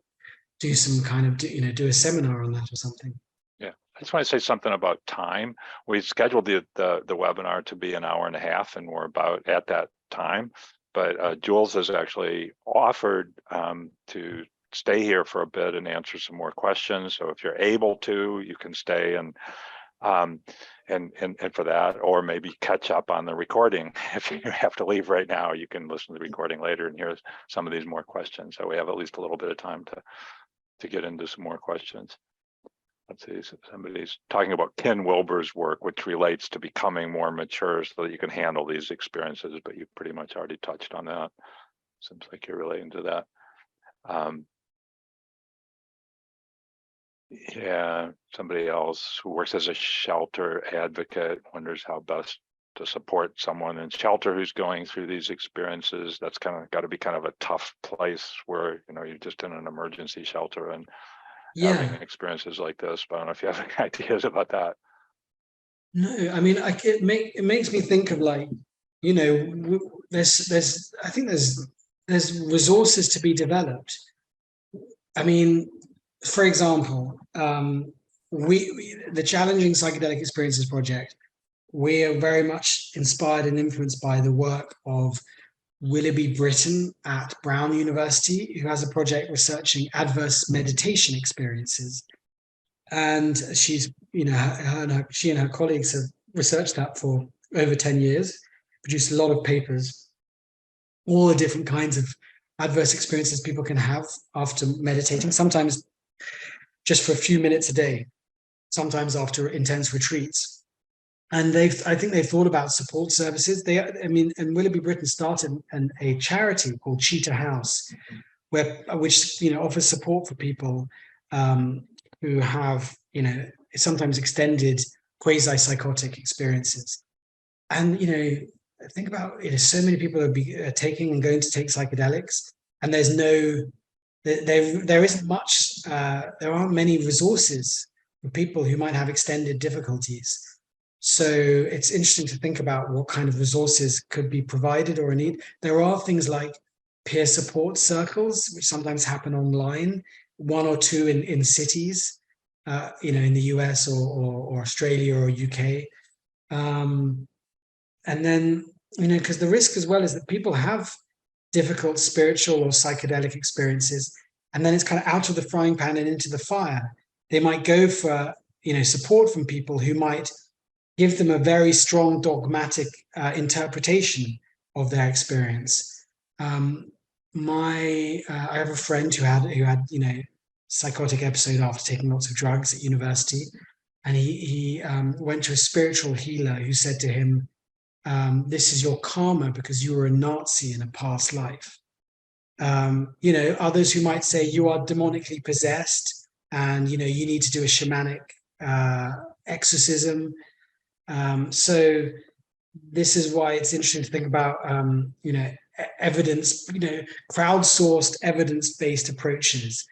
do some kind of, do a seminar on that or something. Yeah, I just want to say something about time. We scheduled the webinar to be an hour and a half, and we're about at that time. But Jules has actually offered to stay here for a bit and answer some more questions. So if you're able to, you can stay and for that, or maybe catch up on the recording. If you have to leave right now, you can listen to the recording later and hear some of these more questions. So we have at least a little bit of time to get into some more questions. Let's see, somebody's talking about Ken Wilber's work, which relates to becoming more mature so that you can handle these experiences, but you pretty much already touched on that. Seems like you're relating to that. Yeah, somebody else who works as a shelter advocate wonders how best to support someone in shelter who's going through these experiences. That's kind of got to be kind of a tough place where, you're just in an emergency shelter and having experiences like this. But I don't know if you have any ideas about that. No, I mean, it makes me think of, like, there's I think there's resources to be developed. I mean, for example, the Challenging Psychedelic Experiences Project, we are very much inspired and influenced by the work of Willoughby Britton at Brown University, who has a project researching adverse meditation experiences. And she's, she and her colleagues have researched that for over 10 years, produced a lot of papers, all the different kinds of adverse experiences people can have after meditating, sometimes just for a few minutes a day, sometimes after intense retreats. And I think they've thought about support services. And Willoughby Britton started a charity called Cheetah House, which offers support for people who have sometimes extended quasi-psychotic experiences. And think about so many people are taking and going to take psychedelics, and there isn't much. There aren't many resources for people who might have extended difficulties. So it's interesting to think about what kind of resources could be provided or a need. There are things like peer support circles, which sometimes happen online, one or two in cities, in the US or Australia or UK. And then, because the risk as well is that people have difficult spiritual or psychedelic experiences, and then it's kind of out of the frying pan and into the fire. They might go for, support from people who might give them a very strong dogmatic interpretation of their experience. I have a friend who had psychotic episode after taking lots of drugs at university, and he went to a spiritual healer who said to him, "This is your karma because you were a Nazi in a past life." Others who might say you are demonically possessed, and you need to do a shamanic exorcism. So this is why it's interesting to think about, evidence, crowdsourced evidence-based approaches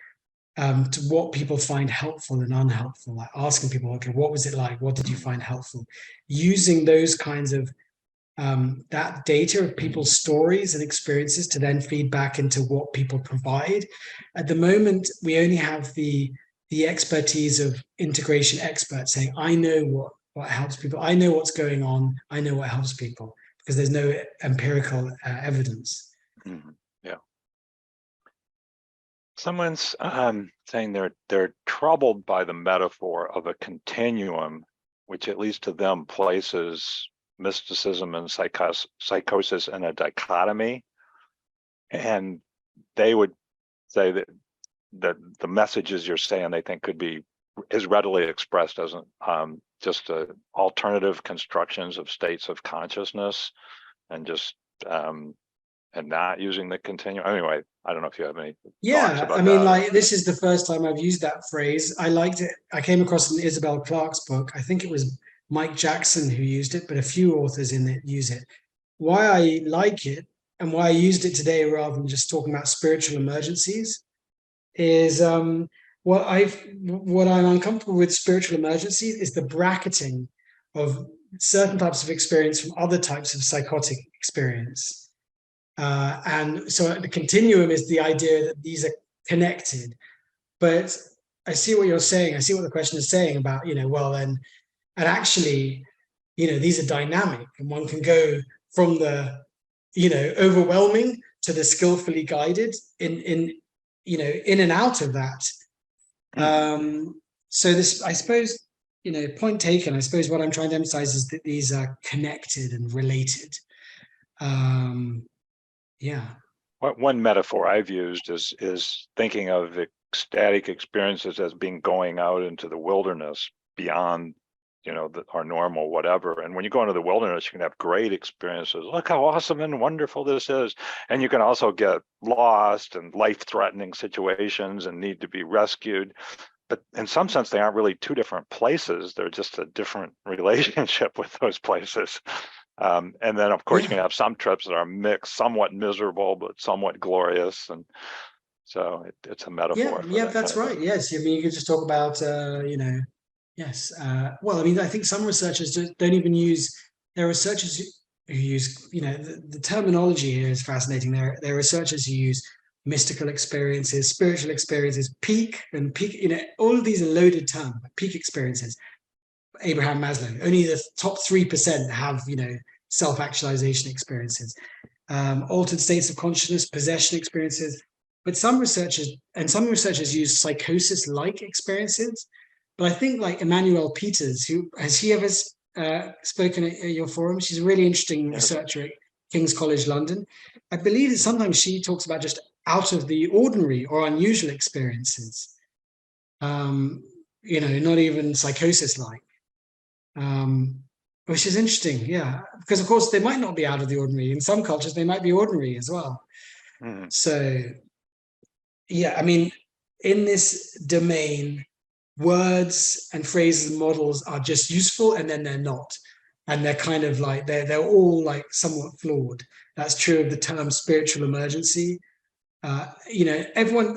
to what people find helpful and unhelpful, like asking people, okay, what was it like? What did you find helpful? Using those kinds of that data of people's stories and experiences to then feed back into what people provide. At the moment, we only have the expertise of integration experts saying, I know what what helps people. I know what's going on. I know what helps people because there's no empirical evidence. Yeah. Someone's saying they're troubled by the metaphor of a continuum, which at least to them places mysticism and psychosis in a dichotomy, and they would say that the messages you're saying they think could be as readily expressed as just alternative constructions of states of consciousness, and just and not using the continuum. Anyway, I don't know if you have any thoughts about I mean, that. like, this is the first time I've used that phrase. I liked it. I came across it in Isabel Clarke's book. I think it was Mike Jackson who used it, but a few authors in it use it. Why I like it and why I used it today rather than just talking about spiritual emergencies is what I'm uncomfortable with spiritual emergencies is the bracketing of certain types of experience from other types of psychotic experience. And so the continuum is the idea that these are connected. But I see what you're saying. I see what the question is saying about, well, then, and actually, these are dynamic, and one can go from the, overwhelming to the skillfully guided in and out of that. So this, I suppose, point taken. I suppose what I'm trying to emphasize is that these are connected and related. Yeah. One metaphor I've used is thinking of ecstatic experiences as being going out into the wilderness beyond, our normal whatever. And when you go into the wilderness, you can have great experiences. Look how awesome and wonderful this is. And you can also get lost and life-threatening situations and need to be rescued. But in some sense, they aren't really two different places. They're just a different relationship with those places. And then, of course, you can have some trips that are mixed, somewhat miserable, but somewhat glorious. And so it's a metaphor. Yeah, that's right. Yes. I mean, you could just talk about, yes. Well, I mean, I think some researchers don't even use, there are researchers who use, the terminology here is fascinating. There are researchers who use mystical experiences, spiritual experiences, peak, all of these are loaded terms, peak experiences. Abraham Maslow, only the top 3% have, self-actualization experiences, altered states of consciousness, possession experiences. But some researchers use psychosis-like experiences. But I think like Emmanuel Peters, who has he ever spoken at your forum? She's a really interesting researcher at King's College London. I believe that sometimes she talks about just out of the ordinary or unusual experiences. Not even psychosis-like. Which is interesting, yeah, because of course they might not be out of the ordinary. In some cultures, they might be ordinary as well. So, yeah, I mean, in this domain, words and phrases and models are just useful, and then they're not, and they're kind of like they're all like somewhat flawed. That's true of the term spiritual emergency. People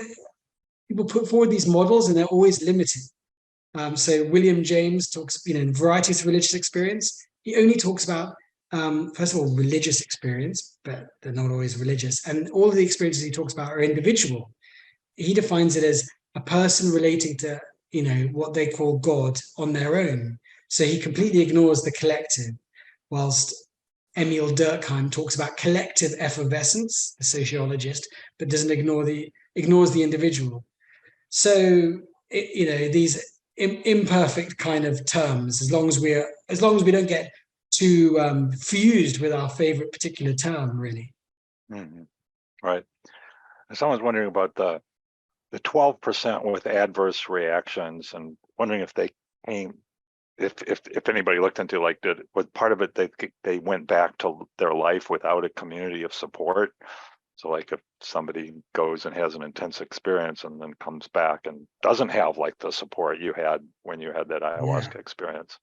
put forward these models, and they're always limited. So William James talks, in varieties of religious experience. He only talks about, first of all, religious experience, but they're not always religious. And all of the experiences he talks about are individual. He defines it as a person relating to, what they call God on their own. So he completely ignores the collective, whilst Emil Durkheim talks about collective effervescence, the sociologist, but doesn't ignores the individual. So, these imperfect kind of terms, as long as we don't get too fused with our favorite particular term, really. Right. Someone's wondering about the 12% with adverse reactions, and wondering if they came, if anybody looked into, like, was part of it they went back to their life without a community of support. So like if somebody goes and has an intense experience and then comes back and doesn't have like the support you had when you had that ayahuasca experience.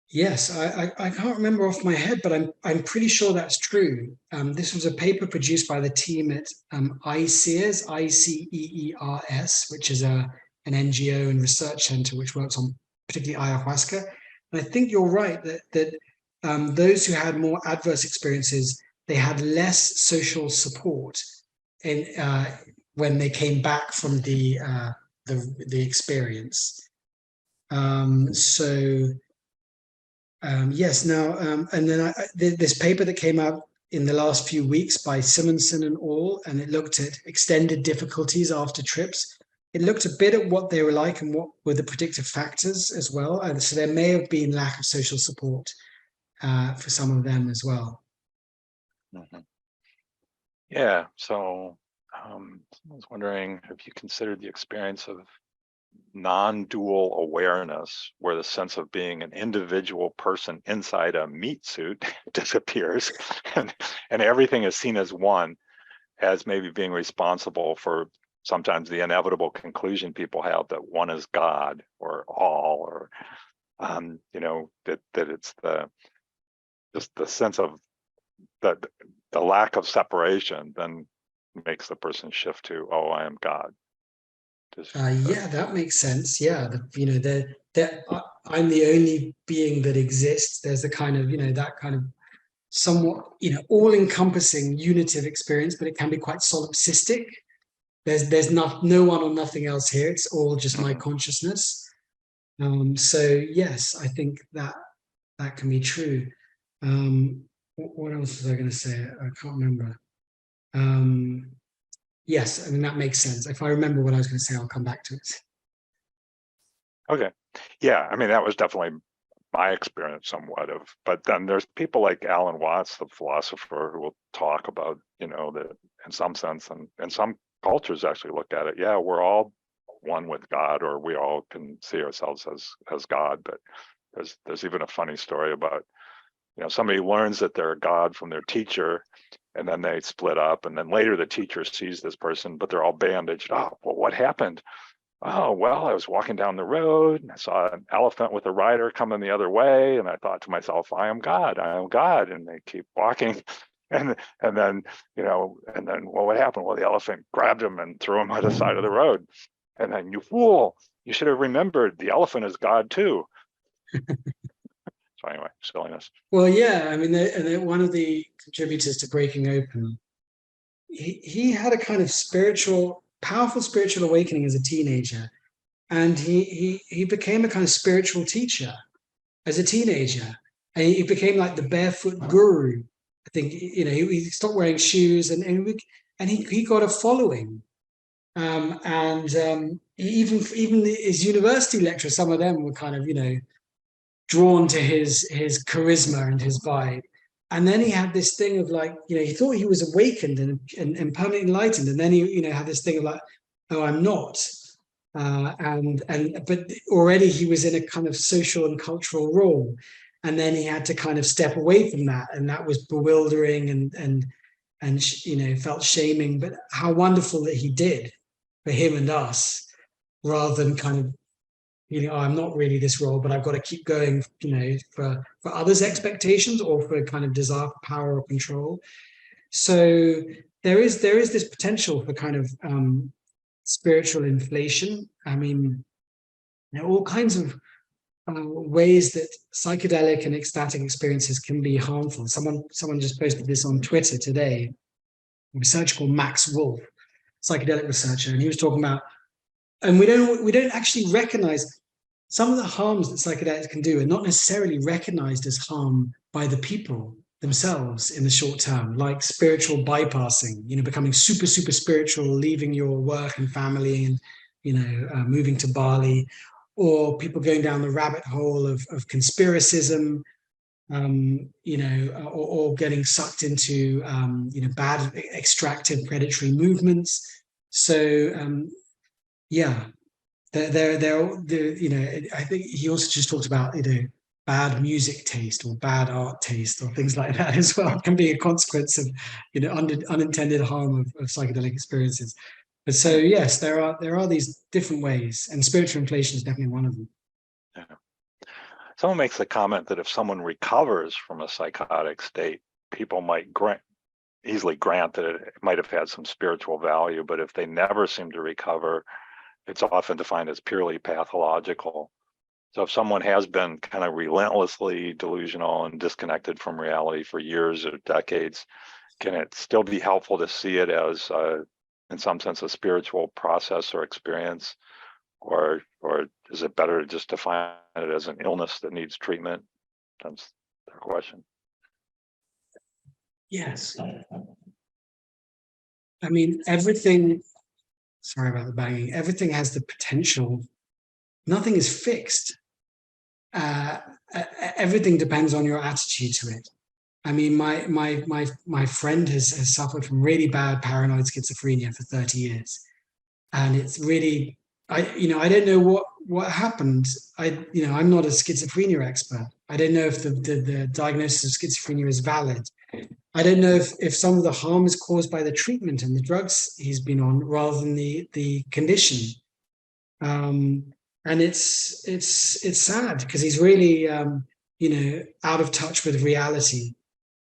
Yes, I can't remember off my head, but I'm pretty sure that's true. This was a paper produced by the team at ICEERS, ICEERS, which is an NGO and research center which works on particularly ayahuasca. And I think you're right that those who had more adverse experiences, they had less social support when they came back from the experience. So Yes. Now, and then this paper that came out in the last few weeks by Simonson and all, and it looked at extended difficulties after trips. It looked a bit at what they were like and what were the predictive factors as well. And so there may have been lack of social support for some of them as well. Mhm. Yeah, so I was wondering, have you considered the experience of non-dual awareness, where the sense of being an individual person inside a meat suit disappears, and everything is seen as one, as maybe being responsible for sometimes the inevitable conclusion people have that one is God or all, or that it's just the sense of the lack of separation then makes the person shift to, oh, I am God. Yeah, that makes sense. Yeah, I'm the only being that exists. There's a kind of, that kind of somewhat, all-encompassing unitive experience, but it can be quite solipsistic. There's no one or nothing else here. It's all just my consciousness. So yes, I think that can be true. What else was I going to say? I can't remember. Yes, I mean, that makes sense. If I remember what I was going to say, I'll come back to it. Okay. Yeah, I mean, that was definitely my experience somewhat of, but then there's people like Alan Watts, the philosopher, who will talk about, that in some sense, and some cultures actually look at it, yeah, we're all one with God, or we all can see ourselves as God. But there's even a funny story about, somebody learns that they're God from their teacher, and then they split up, and then later the teacher sees this person, but they're all bandaged. Oh, well, what happened? Oh, well, I was walking down the road and I saw an elephant with a rider coming the other way. And I thought to myself, I am God, I am God. And they keep walking. And then, well, what happened? Well, the elephant grabbed him and threw him on the side of the road. And then, you fool, you should have remembered the elephant is God too. So anyway, silliness. Well, yeah, I mean, one of the contributors to Breaking Open, he had a kind of powerful spiritual awakening as a teenager. And he became a kind of spiritual teacher as a teenager. And he became like the barefoot guru. I think, he stopped wearing shoes and he got a following. Even his university lecturers, some of them were kind of, drawn to his charisma and his vibe. And then he had this thing of like, he thought he was awakened and permanently enlightened. And then he, had this thing of like, oh, I'm not. But already he was in a kind of social and cultural role. And then he had to kind of step away from that. And that was bewildering and felt shaming. But how wonderful that he did for him and us, rather than kind of, I'm not really this role, but I've got to keep going, for others' expectations or for kind of desire for power or control. So there is this potential for kind of spiritual inflation. I mean, there are all kinds of ways that psychedelic and ecstatic experiences can be harmful. Someone just posted this on Twitter today. A researcher called Max Wolf, psychedelic researcher, and he was talking about, and we don't actually recognize some of the harms that psychedelics can do are not necessarily recognized as harm by the people themselves in the short term, like spiritual bypassing, becoming super, super spiritual, leaving your work and family and, moving to Bali, or people going down the rabbit hole of conspiracism, or getting sucked into, bad extractive predatory movements. So, yeah, I think he also just talked about, bad music taste or bad art taste or things like that as well. It can be a consequence of, unintended harm of psychedelic experiences. But so yes, there are these different ways, and spiritual inflation is definitely one of them. Yeah. Someone makes the comment that if someone recovers from a psychotic state, people might easily grant that it might have had some spiritual value, but if they never seem to recover, it's often defined as purely pathological. So if someone has been kind of relentlessly delusional and disconnected from reality for years or decades, can it still be helpful to see it as, in some sense, a spiritual process or experience? Or is it better just to define it as an illness that needs treatment? That's their question. Yes. I mean, everything, sorry about the banging, everything has the potential. Nothing is fixed. Everything depends on your attitude to it. I mean, my friend has suffered from really bad paranoid schizophrenia for 30 years. And it's really, I don't know what happened. I'm not a schizophrenia expert. I don't know if the diagnosis of schizophrenia is valid. I don't know if some of the harm is caused by the treatment and the drugs he's been on rather than the condition. And it's sad because he's really out of touch with reality,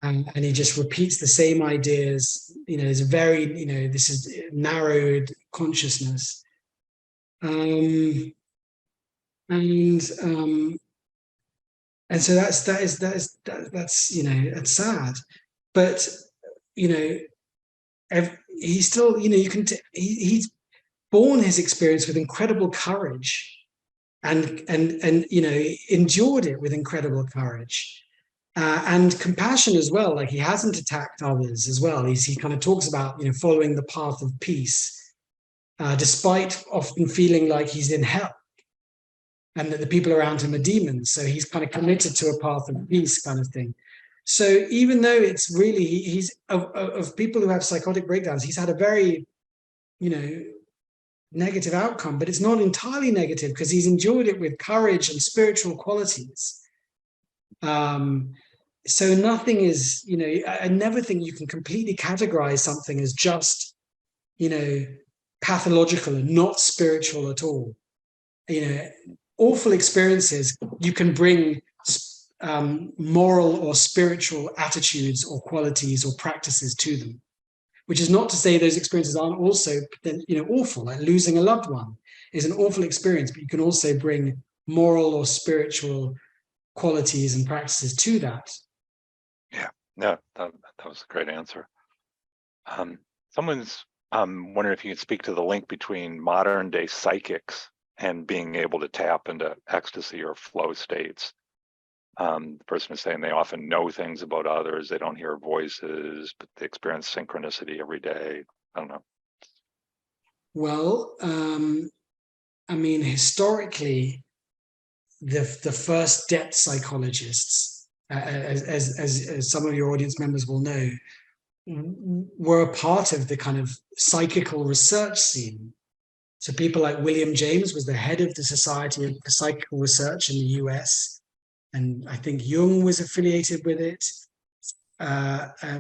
and he just repeats the same ideas. It's a very this is narrowed consciousness, and so that's it's sad, but he's still he's born his experience with incredible courage, and endured it with incredible courage, and compassion as well. Like, he hasn't attacked others as well. He kind of talks about following the path of peace, despite often feeling like he's in hell and that the people around him are demons. So he's kind of committed to a path of peace, kind of thing. So even though it's really, he's of people who have psychotic breakdowns, he's had a very negative outcome, but it's not entirely negative because he's enjoyed it with courage and spiritual qualities. So nothing is, I never think you can completely categorize something as just, pathological and not spiritual at all. Awful experiences, you can bring moral or spiritual attitudes or qualities or practices to them, which is not to say those experiences aren't also awful. Like losing a loved one is an awful experience, but you can also bring moral or spiritual qualities and practices to that. Yeah, that was a great answer. Someone's wondering if you could speak to the link between modern day psychics and being able to tap into ecstasy or flow states. The person is saying they often know things about others, they don't hear voices, but they experience synchronicity every day. I don't know. Well, I mean, historically, the first depth psychologists, as some of your audience members will know, were a part of the kind of psychical research scene. So people like William James was the head of the Society of Psychical Research in the US. And I think Jung was affiliated with it.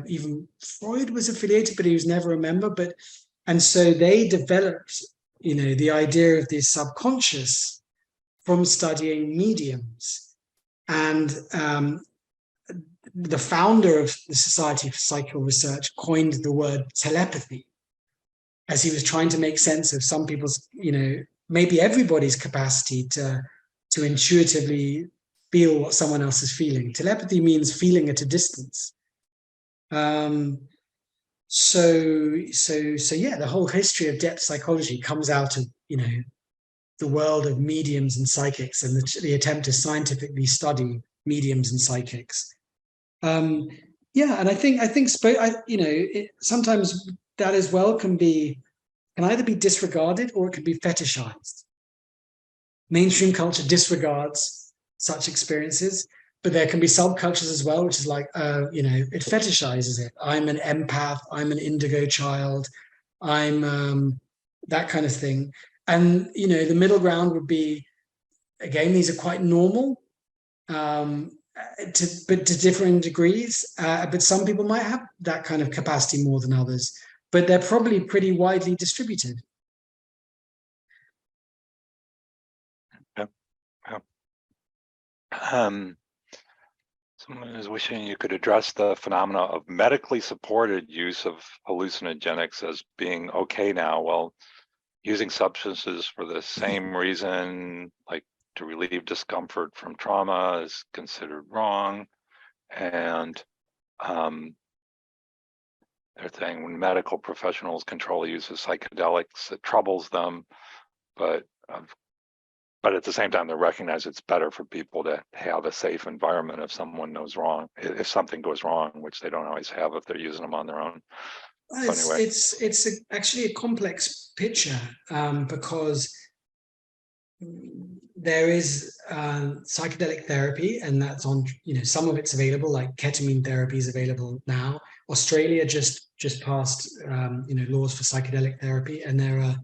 Even Freud was affiliated, but he was never a member. And so they developed, the idea of the subconscious from studying mediums. And the founder of the Society for Psychical Research coined the word telepathy, as he was trying to make sense of some people's, maybe everybody's capacity to intuitively feel what someone else is feeling. Telepathy means feeling at a distance. So yeah, the whole history of depth psychology comes out of, the world of mediums and psychics and the attempt to scientifically study mediums and psychics. Yeah, and I think sometimes that as well can either be disregarded or it can be fetishized. Mainstream culture disregards such experiences, but there can be subcultures as well, which is like, it fetishizes it. I'm an empath, I'm an indigo child, I'm that kind of thing. And, the middle ground would be, again, these are quite normal, but to differing degrees. But some people might have that kind of capacity more than others, but they're probably pretty widely distributed. Someone is wishing you could address the phenomena of medically supported use of hallucinogenics as being okay now, while using substances for the same reason, like to relieve discomfort from trauma, is considered wrong. And they're saying when medical professionals control the use of psychedelics, it troubles them, but but at the same time, they recognize it's better for people to have a safe environment if someone knows wrong, if something goes wrong, which they don't always have if they're using them on their own. So anyway, Actually a complex picture, because there is psychedelic therapy, and that's on, some of it's available, like ketamine therapy is available now. Australia just passed laws for psychedelic therapy, and there are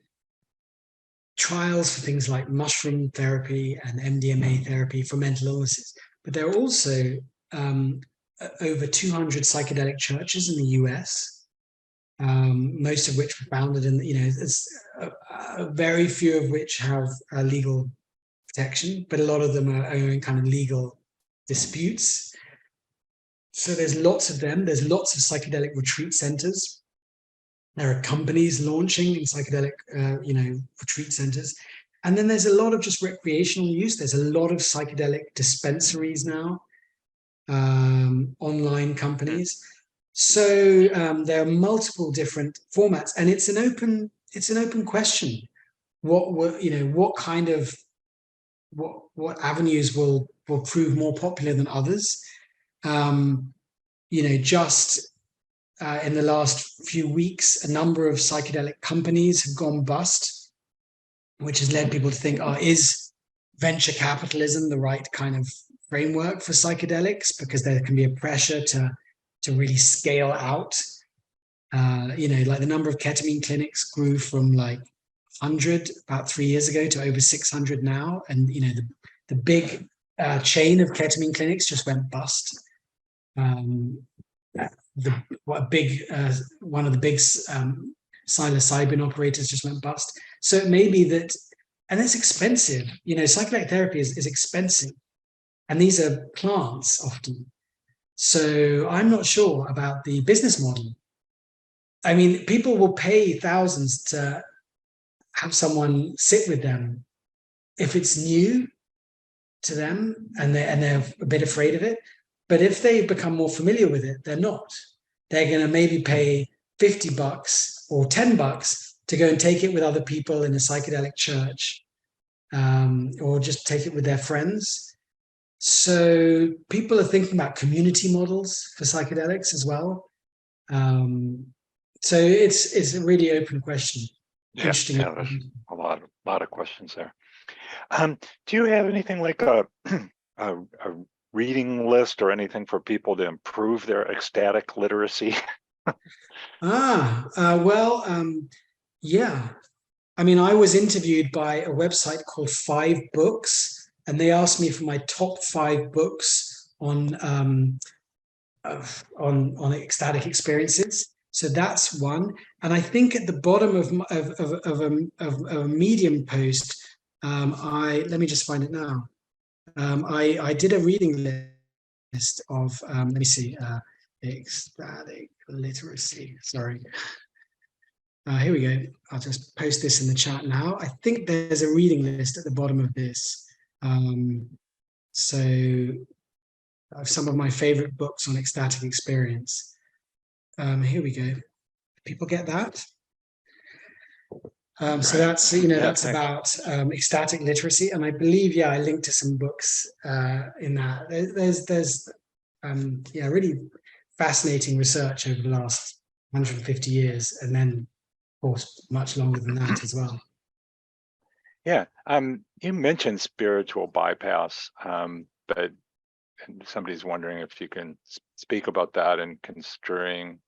trials for things like mushroom therapy and MDMA therapy for mental illnesses. But there are also over 200 psychedelic churches in the US, most of which were founded in, very few of which have legal protection, but a lot of them are in kind of legal disputes. So there's lots of them. There's lots of psychedelic retreat centers. There are companies launching in psychedelic, retreat centers. And then there's a lot of just recreational use. There's a lot of psychedelic dispensaries now, online companies. So there are multiple different formats, and it's an open question. What avenues will prove more popular than others? In the last few weeks, a number of psychedelic companies have gone bust, which has led people to think, is venture capitalism the right kind of framework for psychedelics? Because there can be a pressure to really scale out. Like the number of ketamine clinics grew from like 100 about 3 years ago to over 600 now. And, the big chain of ketamine clinics just went bust. One of the big psilocybin operators just went bust. So it may be that, and it's expensive. Psychedelic therapy is expensive, and these are plants often. So I'm not sure about the business model. I mean, people will pay thousands to have someone sit with them if it's new to them and they're a bit afraid of it. But if they become more familiar with it, they're not. They're going to maybe pay $50 or $10 to go and take it with other people in a psychedelic church, or just take it with their friends. So people are thinking about community models for psychedelics as well. So it's a really open question. Yeah, there's a lot of questions there. Do you have anything like a reading list or anything for people to improve their ecstatic literacy? Yeah. I mean, I was interviewed by a website called 5 Books, and they asked me for my top 5 books on ecstatic experiences. So that's one. And I think at the bottom of a Medium post, let me just find it now. I did a reading list of, let me see, ecstatic literacy. Sorry. Here we go. I'll just post this in the chat now. I think there's a reading list at the bottom of this. So I have some of my favorite books on ecstatic experience. Here we go. People get that? So that's, that's about ecstatic literacy. And I believe, I linked to some books in that. There's really fascinating research over the last 150 years. And then, of course, much longer than that as well. Yeah. You mentioned spiritual bypass, but somebody's wondering if you can speak about that and construing.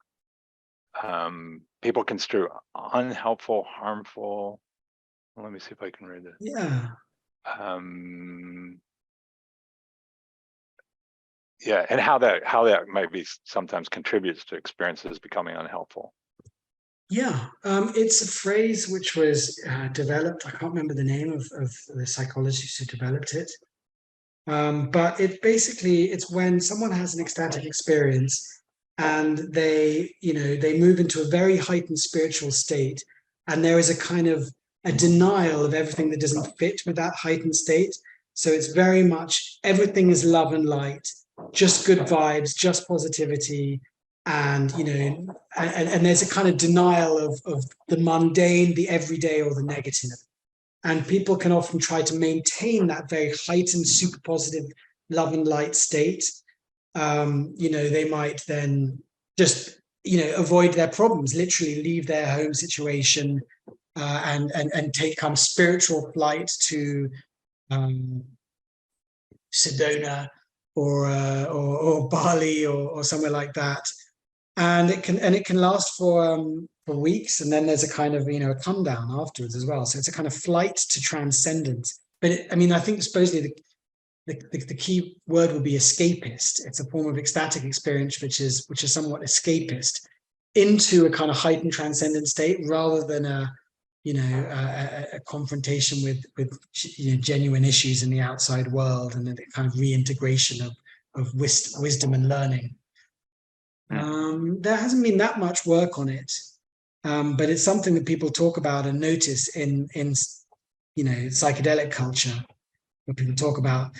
People construe unhelpful, harmful. Let me see if I can read this. Yeah. And how that might be sometimes contributes to experiences becoming unhelpful. Yeah, it's a phrase which was developed. I can't remember the name of the psychologist who developed it. But it's when someone has an ecstatic experience and they move into a very heightened spiritual state, and there is a kind of a denial of everything that doesn't fit with that heightened state. So it's very much everything is love and light, just good vibes, just positivity, and and there's a kind of denial of the mundane, the everyday, or the negative. And people can often try to maintain that very heightened, super positive, love and light state. They might then just, avoid their problems, literally leave their home situation, and take kind of spiritual flight to Sedona or Bali or somewhere like that. And it can last for weeks, and then there's a kind of a come down afterwards as well. So it's a kind of flight to transcendence. But I think supposedly the key word would be escapist. It's a form of ecstatic experience which is somewhat escapist into a kind of heightened transcendent state, rather than a confrontation with genuine issues in the outside world, and a kind of reintegration of wisdom and learning. There hasn't been that much work on it, but it's something that people talk about and notice in psychedelic culture, where people talk about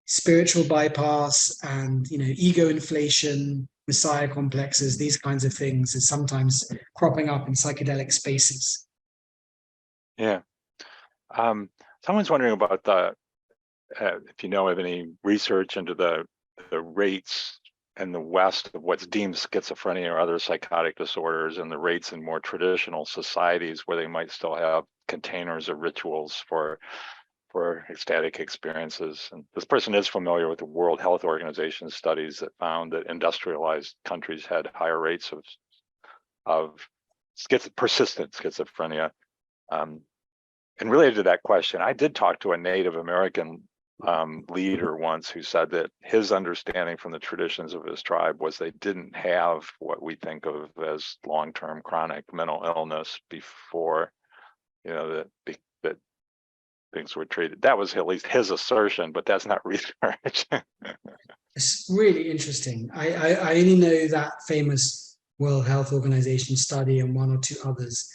spiritual bypass and ego inflation, messiah complexes, these kinds of things is sometimes cropping up in psychedelic spaces. Yeah. Someone's wondering about if you know of any research into the rates in the West of what's deemed schizophrenia or other psychotic disorders, and the rates in more traditional societies where they might still have containers or rituals for ecstatic experiences. And this person is familiar with the World Health Organization studies that found that industrialized countries had higher rates of persistent schizophrenia. And related to that question, I did talk to a Native American leader once who said that his understanding from the traditions of his tribe was they didn't have what we think of as long-term chronic mental illness before, that things were treated. That was at least his assertion, but that's not research. It's really interesting. I only know that famous World Health Organization study and one or two others,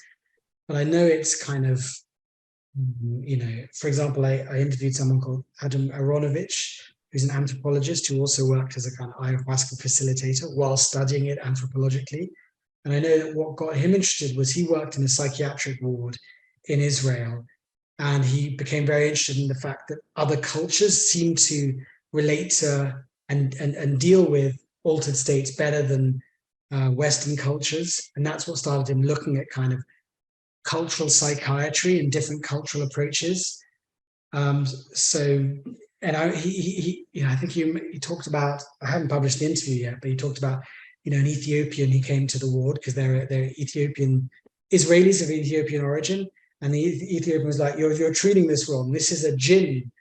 but I know it's kind of, for example, I interviewed someone called Adam Aronovich, who's an anthropologist who also worked as a kind of ayahuasca facilitator while studying it anthropologically. And I know that what got him interested was he worked in a psychiatric ward in Israel, and he became very interested in the fact that other cultures seem to relate to and deal with altered states better than Western cultures. And that's what started him looking at kind of cultural psychiatry and different cultural approaches. I think he talked about, I haven't published the interview yet, but he talked about, an Ethiopian who came to the ward because they're Ethiopian Israelis of Ethiopian origin. And the Ethiopian was like, you're treating this wrong. This is a jinn.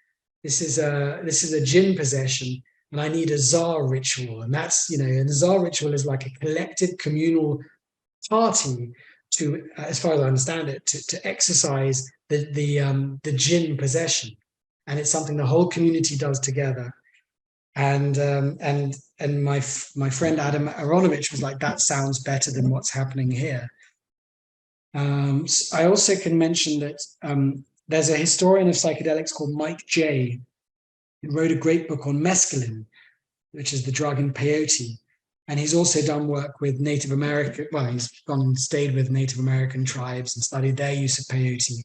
This is a jinn possession, and I need a czar ritual. And that's, and the czar ritual is like a collective communal party to, as far as I understand it, to exercise the jinn possession. And it's something the whole community does together. And my friend Adam Aronovich was like, that sounds better than what's happening here. I also can mention that there's a historian of psychedelics called Mike J, who wrote a great book on mescaline, which is the drug in peyote. And he's also done work with Native American, he's gone and stayed with Native American tribes and studied their use of peyote.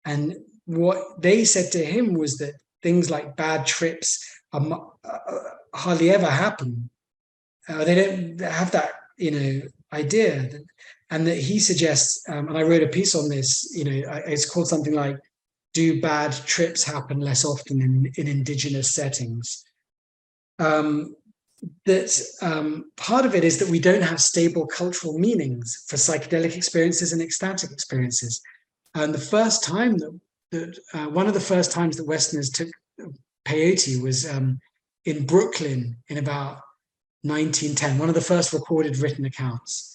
And what they said to him was that things like bad trips hardly ever happen. They don't have that, idea. And that he suggests, and I wrote a piece on this, it's called something like, do bad trips happen less often in indigenous settings? Part of it is that we don't have stable cultural meanings for psychedelic experiences and ecstatic experiences. And the first time one of the first times that Westerners took peyote was in Brooklyn in about 1910, one of the first recorded written accounts.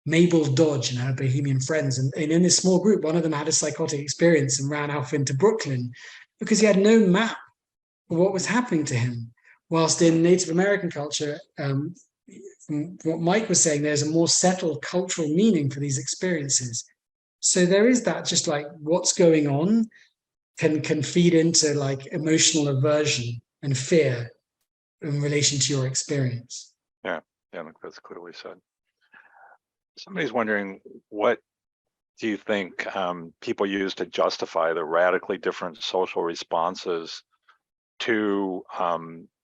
Mabel Dodge and her bohemian friends. And in this small group, one of them had a psychotic experience and ran off into Brooklyn because he had no map for what was happening to him. Whilst in Native American culture, from what Mike was saying, there's a more settled cultural meaning for these experiences. So there is that, just like what's going on can feed into like emotional aversion and fear in relation to your experience. Yeah, that's clearly said. Somebody's wondering what do you think people use to justify the radically different social responses to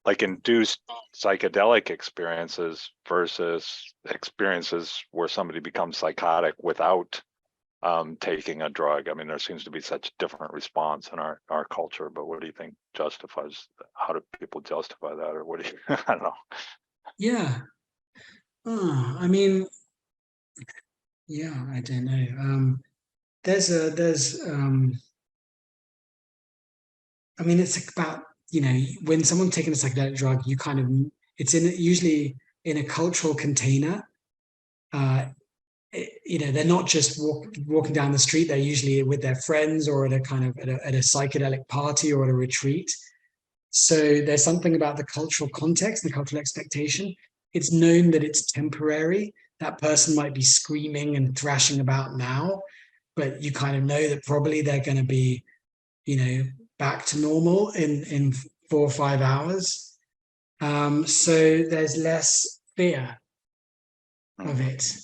like induced psychedelic experiences versus experiences where somebody becomes psychotic without taking a drug? I mean, there seems to be such different response in our culture, but what do you think justifies, how do people justify that? Or what do you, I don't know. Yeah. I mean, yeah, I don't know. There's I mean, it's about, when someone's taking a psychedelic drug, you kind of, it's usually in a cultural container. They're not just walking down the street. They're usually with their friends or at a kind of at a psychedelic party or at a retreat. So there's something about the cultural context, the cultural expectation. It's known that it's temporary. That person might be screaming and thrashing about now, but you kind of know that probably they're going to be, back to normal in 4 or 5 hours. So there's less fear of it,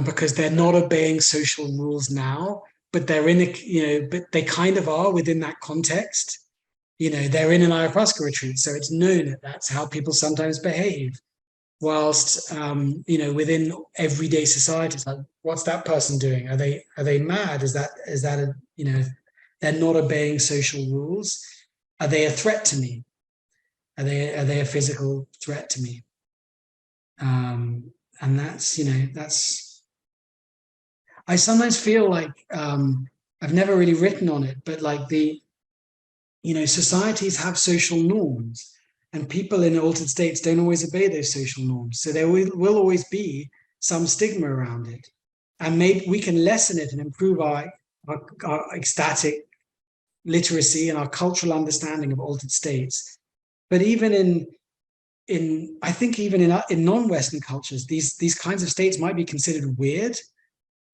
because they're not obeying social rules now, but they're in but they kind of are within that context. They're in an ayahuasca retreat, so it's known that that's how people sometimes behave. Whilst within everyday society, it's like, what's that person doing? Are they mad? Is that they're not obeying social rules? Are they a threat to me? Are they a physical threat to me? And that's I sometimes feel like I've never really written on it, but like societies have social norms, and people in altered states don't always obey those social norms. So there will always be some stigma around it. And maybe we can lessen it and improve our ecstatic literacy and our cultural understanding of altered states. But even I think even in non-Western cultures, these kinds of states might be considered weird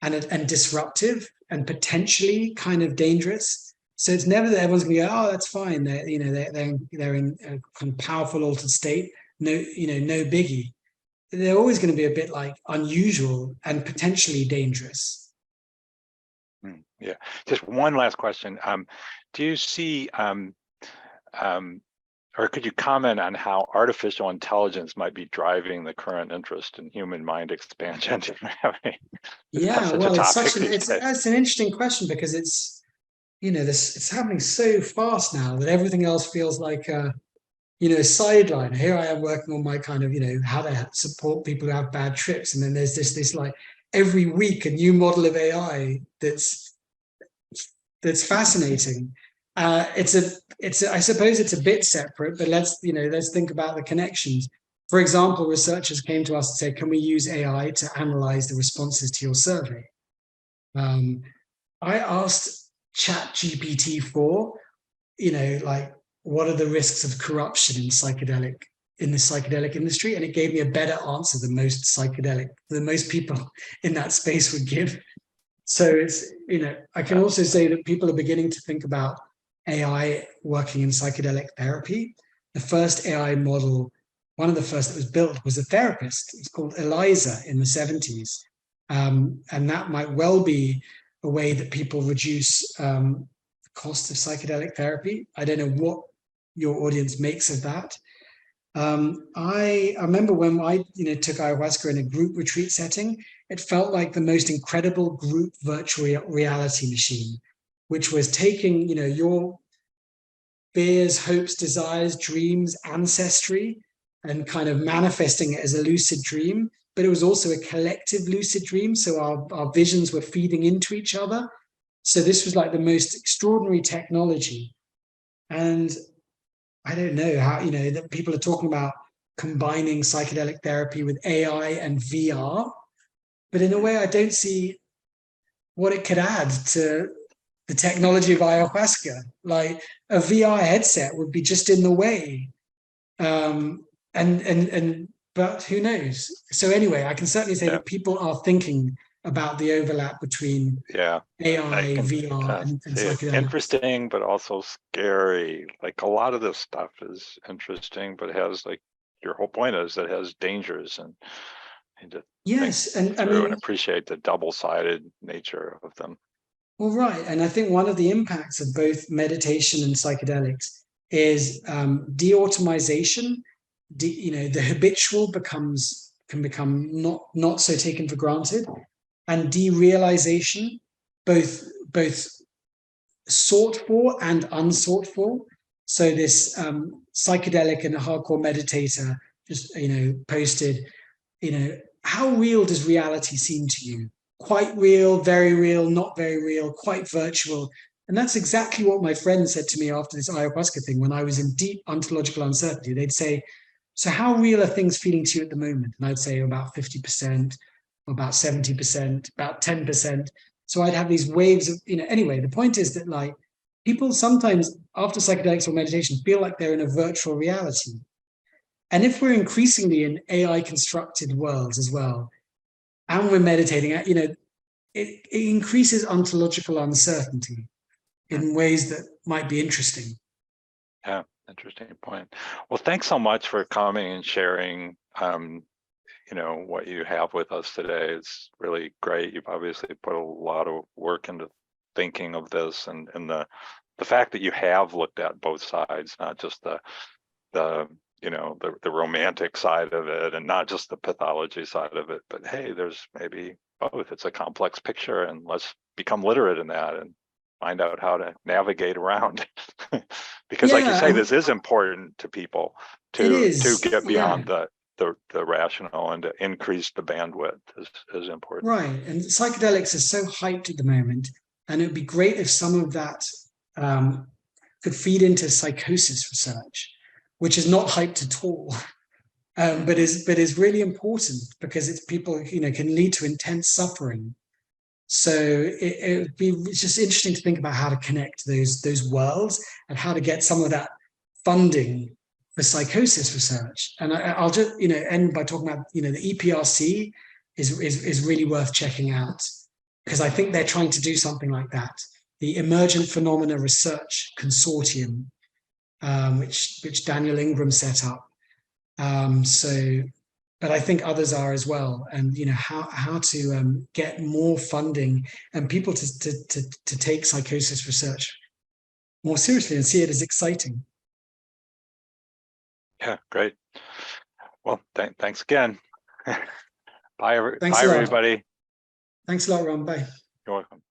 and disruptive and potentially kind of dangerous. So it's never that everyone's going to go, oh, that's fine. They're in a kind of powerful altered state. No, no biggie. They're always going to be a bit like unusual and potentially dangerous. Yeah. Just one last question. Do you see, or could you comment on how artificial intelligence might be driving the current interest in human mind expansion? Yeah, well, it's an interesting question, because it's it's happening so fast now that everything else feels like a sideline. Here I am working on my kind of how to support people who have bad trips, and then there's this like every week a new model of AI that's fascinating. I suppose it's a bit separate, but let's think about the connections. For example, researchers came to us and said, can we use AI to analyze the responses to your survey? I asked ChatGPT-4, like, what are the risks of corruption in the psychedelic industry? And it gave me a better answer than most people in that space would give. So it's, I can also say that people are beginning to think about AI working in psychedelic therapy. The first AI model, one of the first that was built, was a therapist. It's called Eliza in the 70s. And that might well be a way that people reduce the cost of psychedelic therapy. I don't know what your audience makes of that. I remember when I took ayahuasca in a group retreat setting, it felt like the most incredible group virtual reality machine, which was taking your fears, hopes, desires, dreams, ancestry, and kind of manifesting it as a lucid dream. But it was also a collective lucid dream, so our visions were feeding into each other. So this was like the most extraordinary technology. And I don't know how, that people are talking about combining psychedelic therapy with AI and VR, but in a way I don't see what it could add to the technology of ayahuasca. Like a VR headset would be just in the way. But who knows? So anyway, I can certainly say that people are thinking about the overlap between AI, VR, and psychedelics. Interesting, but also scary. Like a lot of this stuff is interesting, but it has, like, your whole point is it has dangers, and and to Yes, think and I through and mean, appreciate the double-sided nature of them. well, right. And I think one of the impacts of both meditation and psychedelics is de-automization. The habitual can become not so taken for granted, and derealization, both sought for and unsought for. So this psychedelic and a hardcore meditator just posted, how real does reality seem to you? Quite real, not very real, quite virtual. And that's exactly what my friend said to me after this ayahuasca thing when I was in deep ontological uncertainty. They'd say, so how real are things feeling to you at the moment? And I'd say about 50%, about 70%, about 10%. So I'd have these waves of, anyway, the point is that like people sometimes after psychedelics or meditation feel like they're in a virtual reality. And if we're increasingly in AI constructed worlds as well, and we're meditating, it increases ontological uncertainty in ways that might be interesting. Yeah, interesting point. Well, thanks so much for coming and sharing, what you have with us today. It's really great. You've obviously put a lot of work into thinking of this, and the fact that you have looked at both sides, not just the romantic side of it and not just the pathology side of it, but hey, there's maybe both. It's a complex picture, and let's become literate in that and find out how to navigate around. Because like you say, this is important to people to get beyond the rational, and to increase the bandwidth is important. Right. And psychedelics are so hyped at the moment, and it would be great if some of that could feed into psychosis research, which is not hyped at all, but is really important because it's people can lead to intense suffering. So it's just interesting to think about how to connect those worlds and how to get some of that funding for psychosis research. And I'll just end by talking about the EPRC is really worth checking out, because I think they're trying to do something like that. The Emergent Phenomena Research Consortium, which Daniel Ingram set up. But I think others are as well. And how to get more funding and people to take psychosis research more seriously and see it as exciting. Yeah, great. Well, thanks again. Bye, Thanks a lot. everybody. Thanks a lot, Ron. Bye. You're welcome.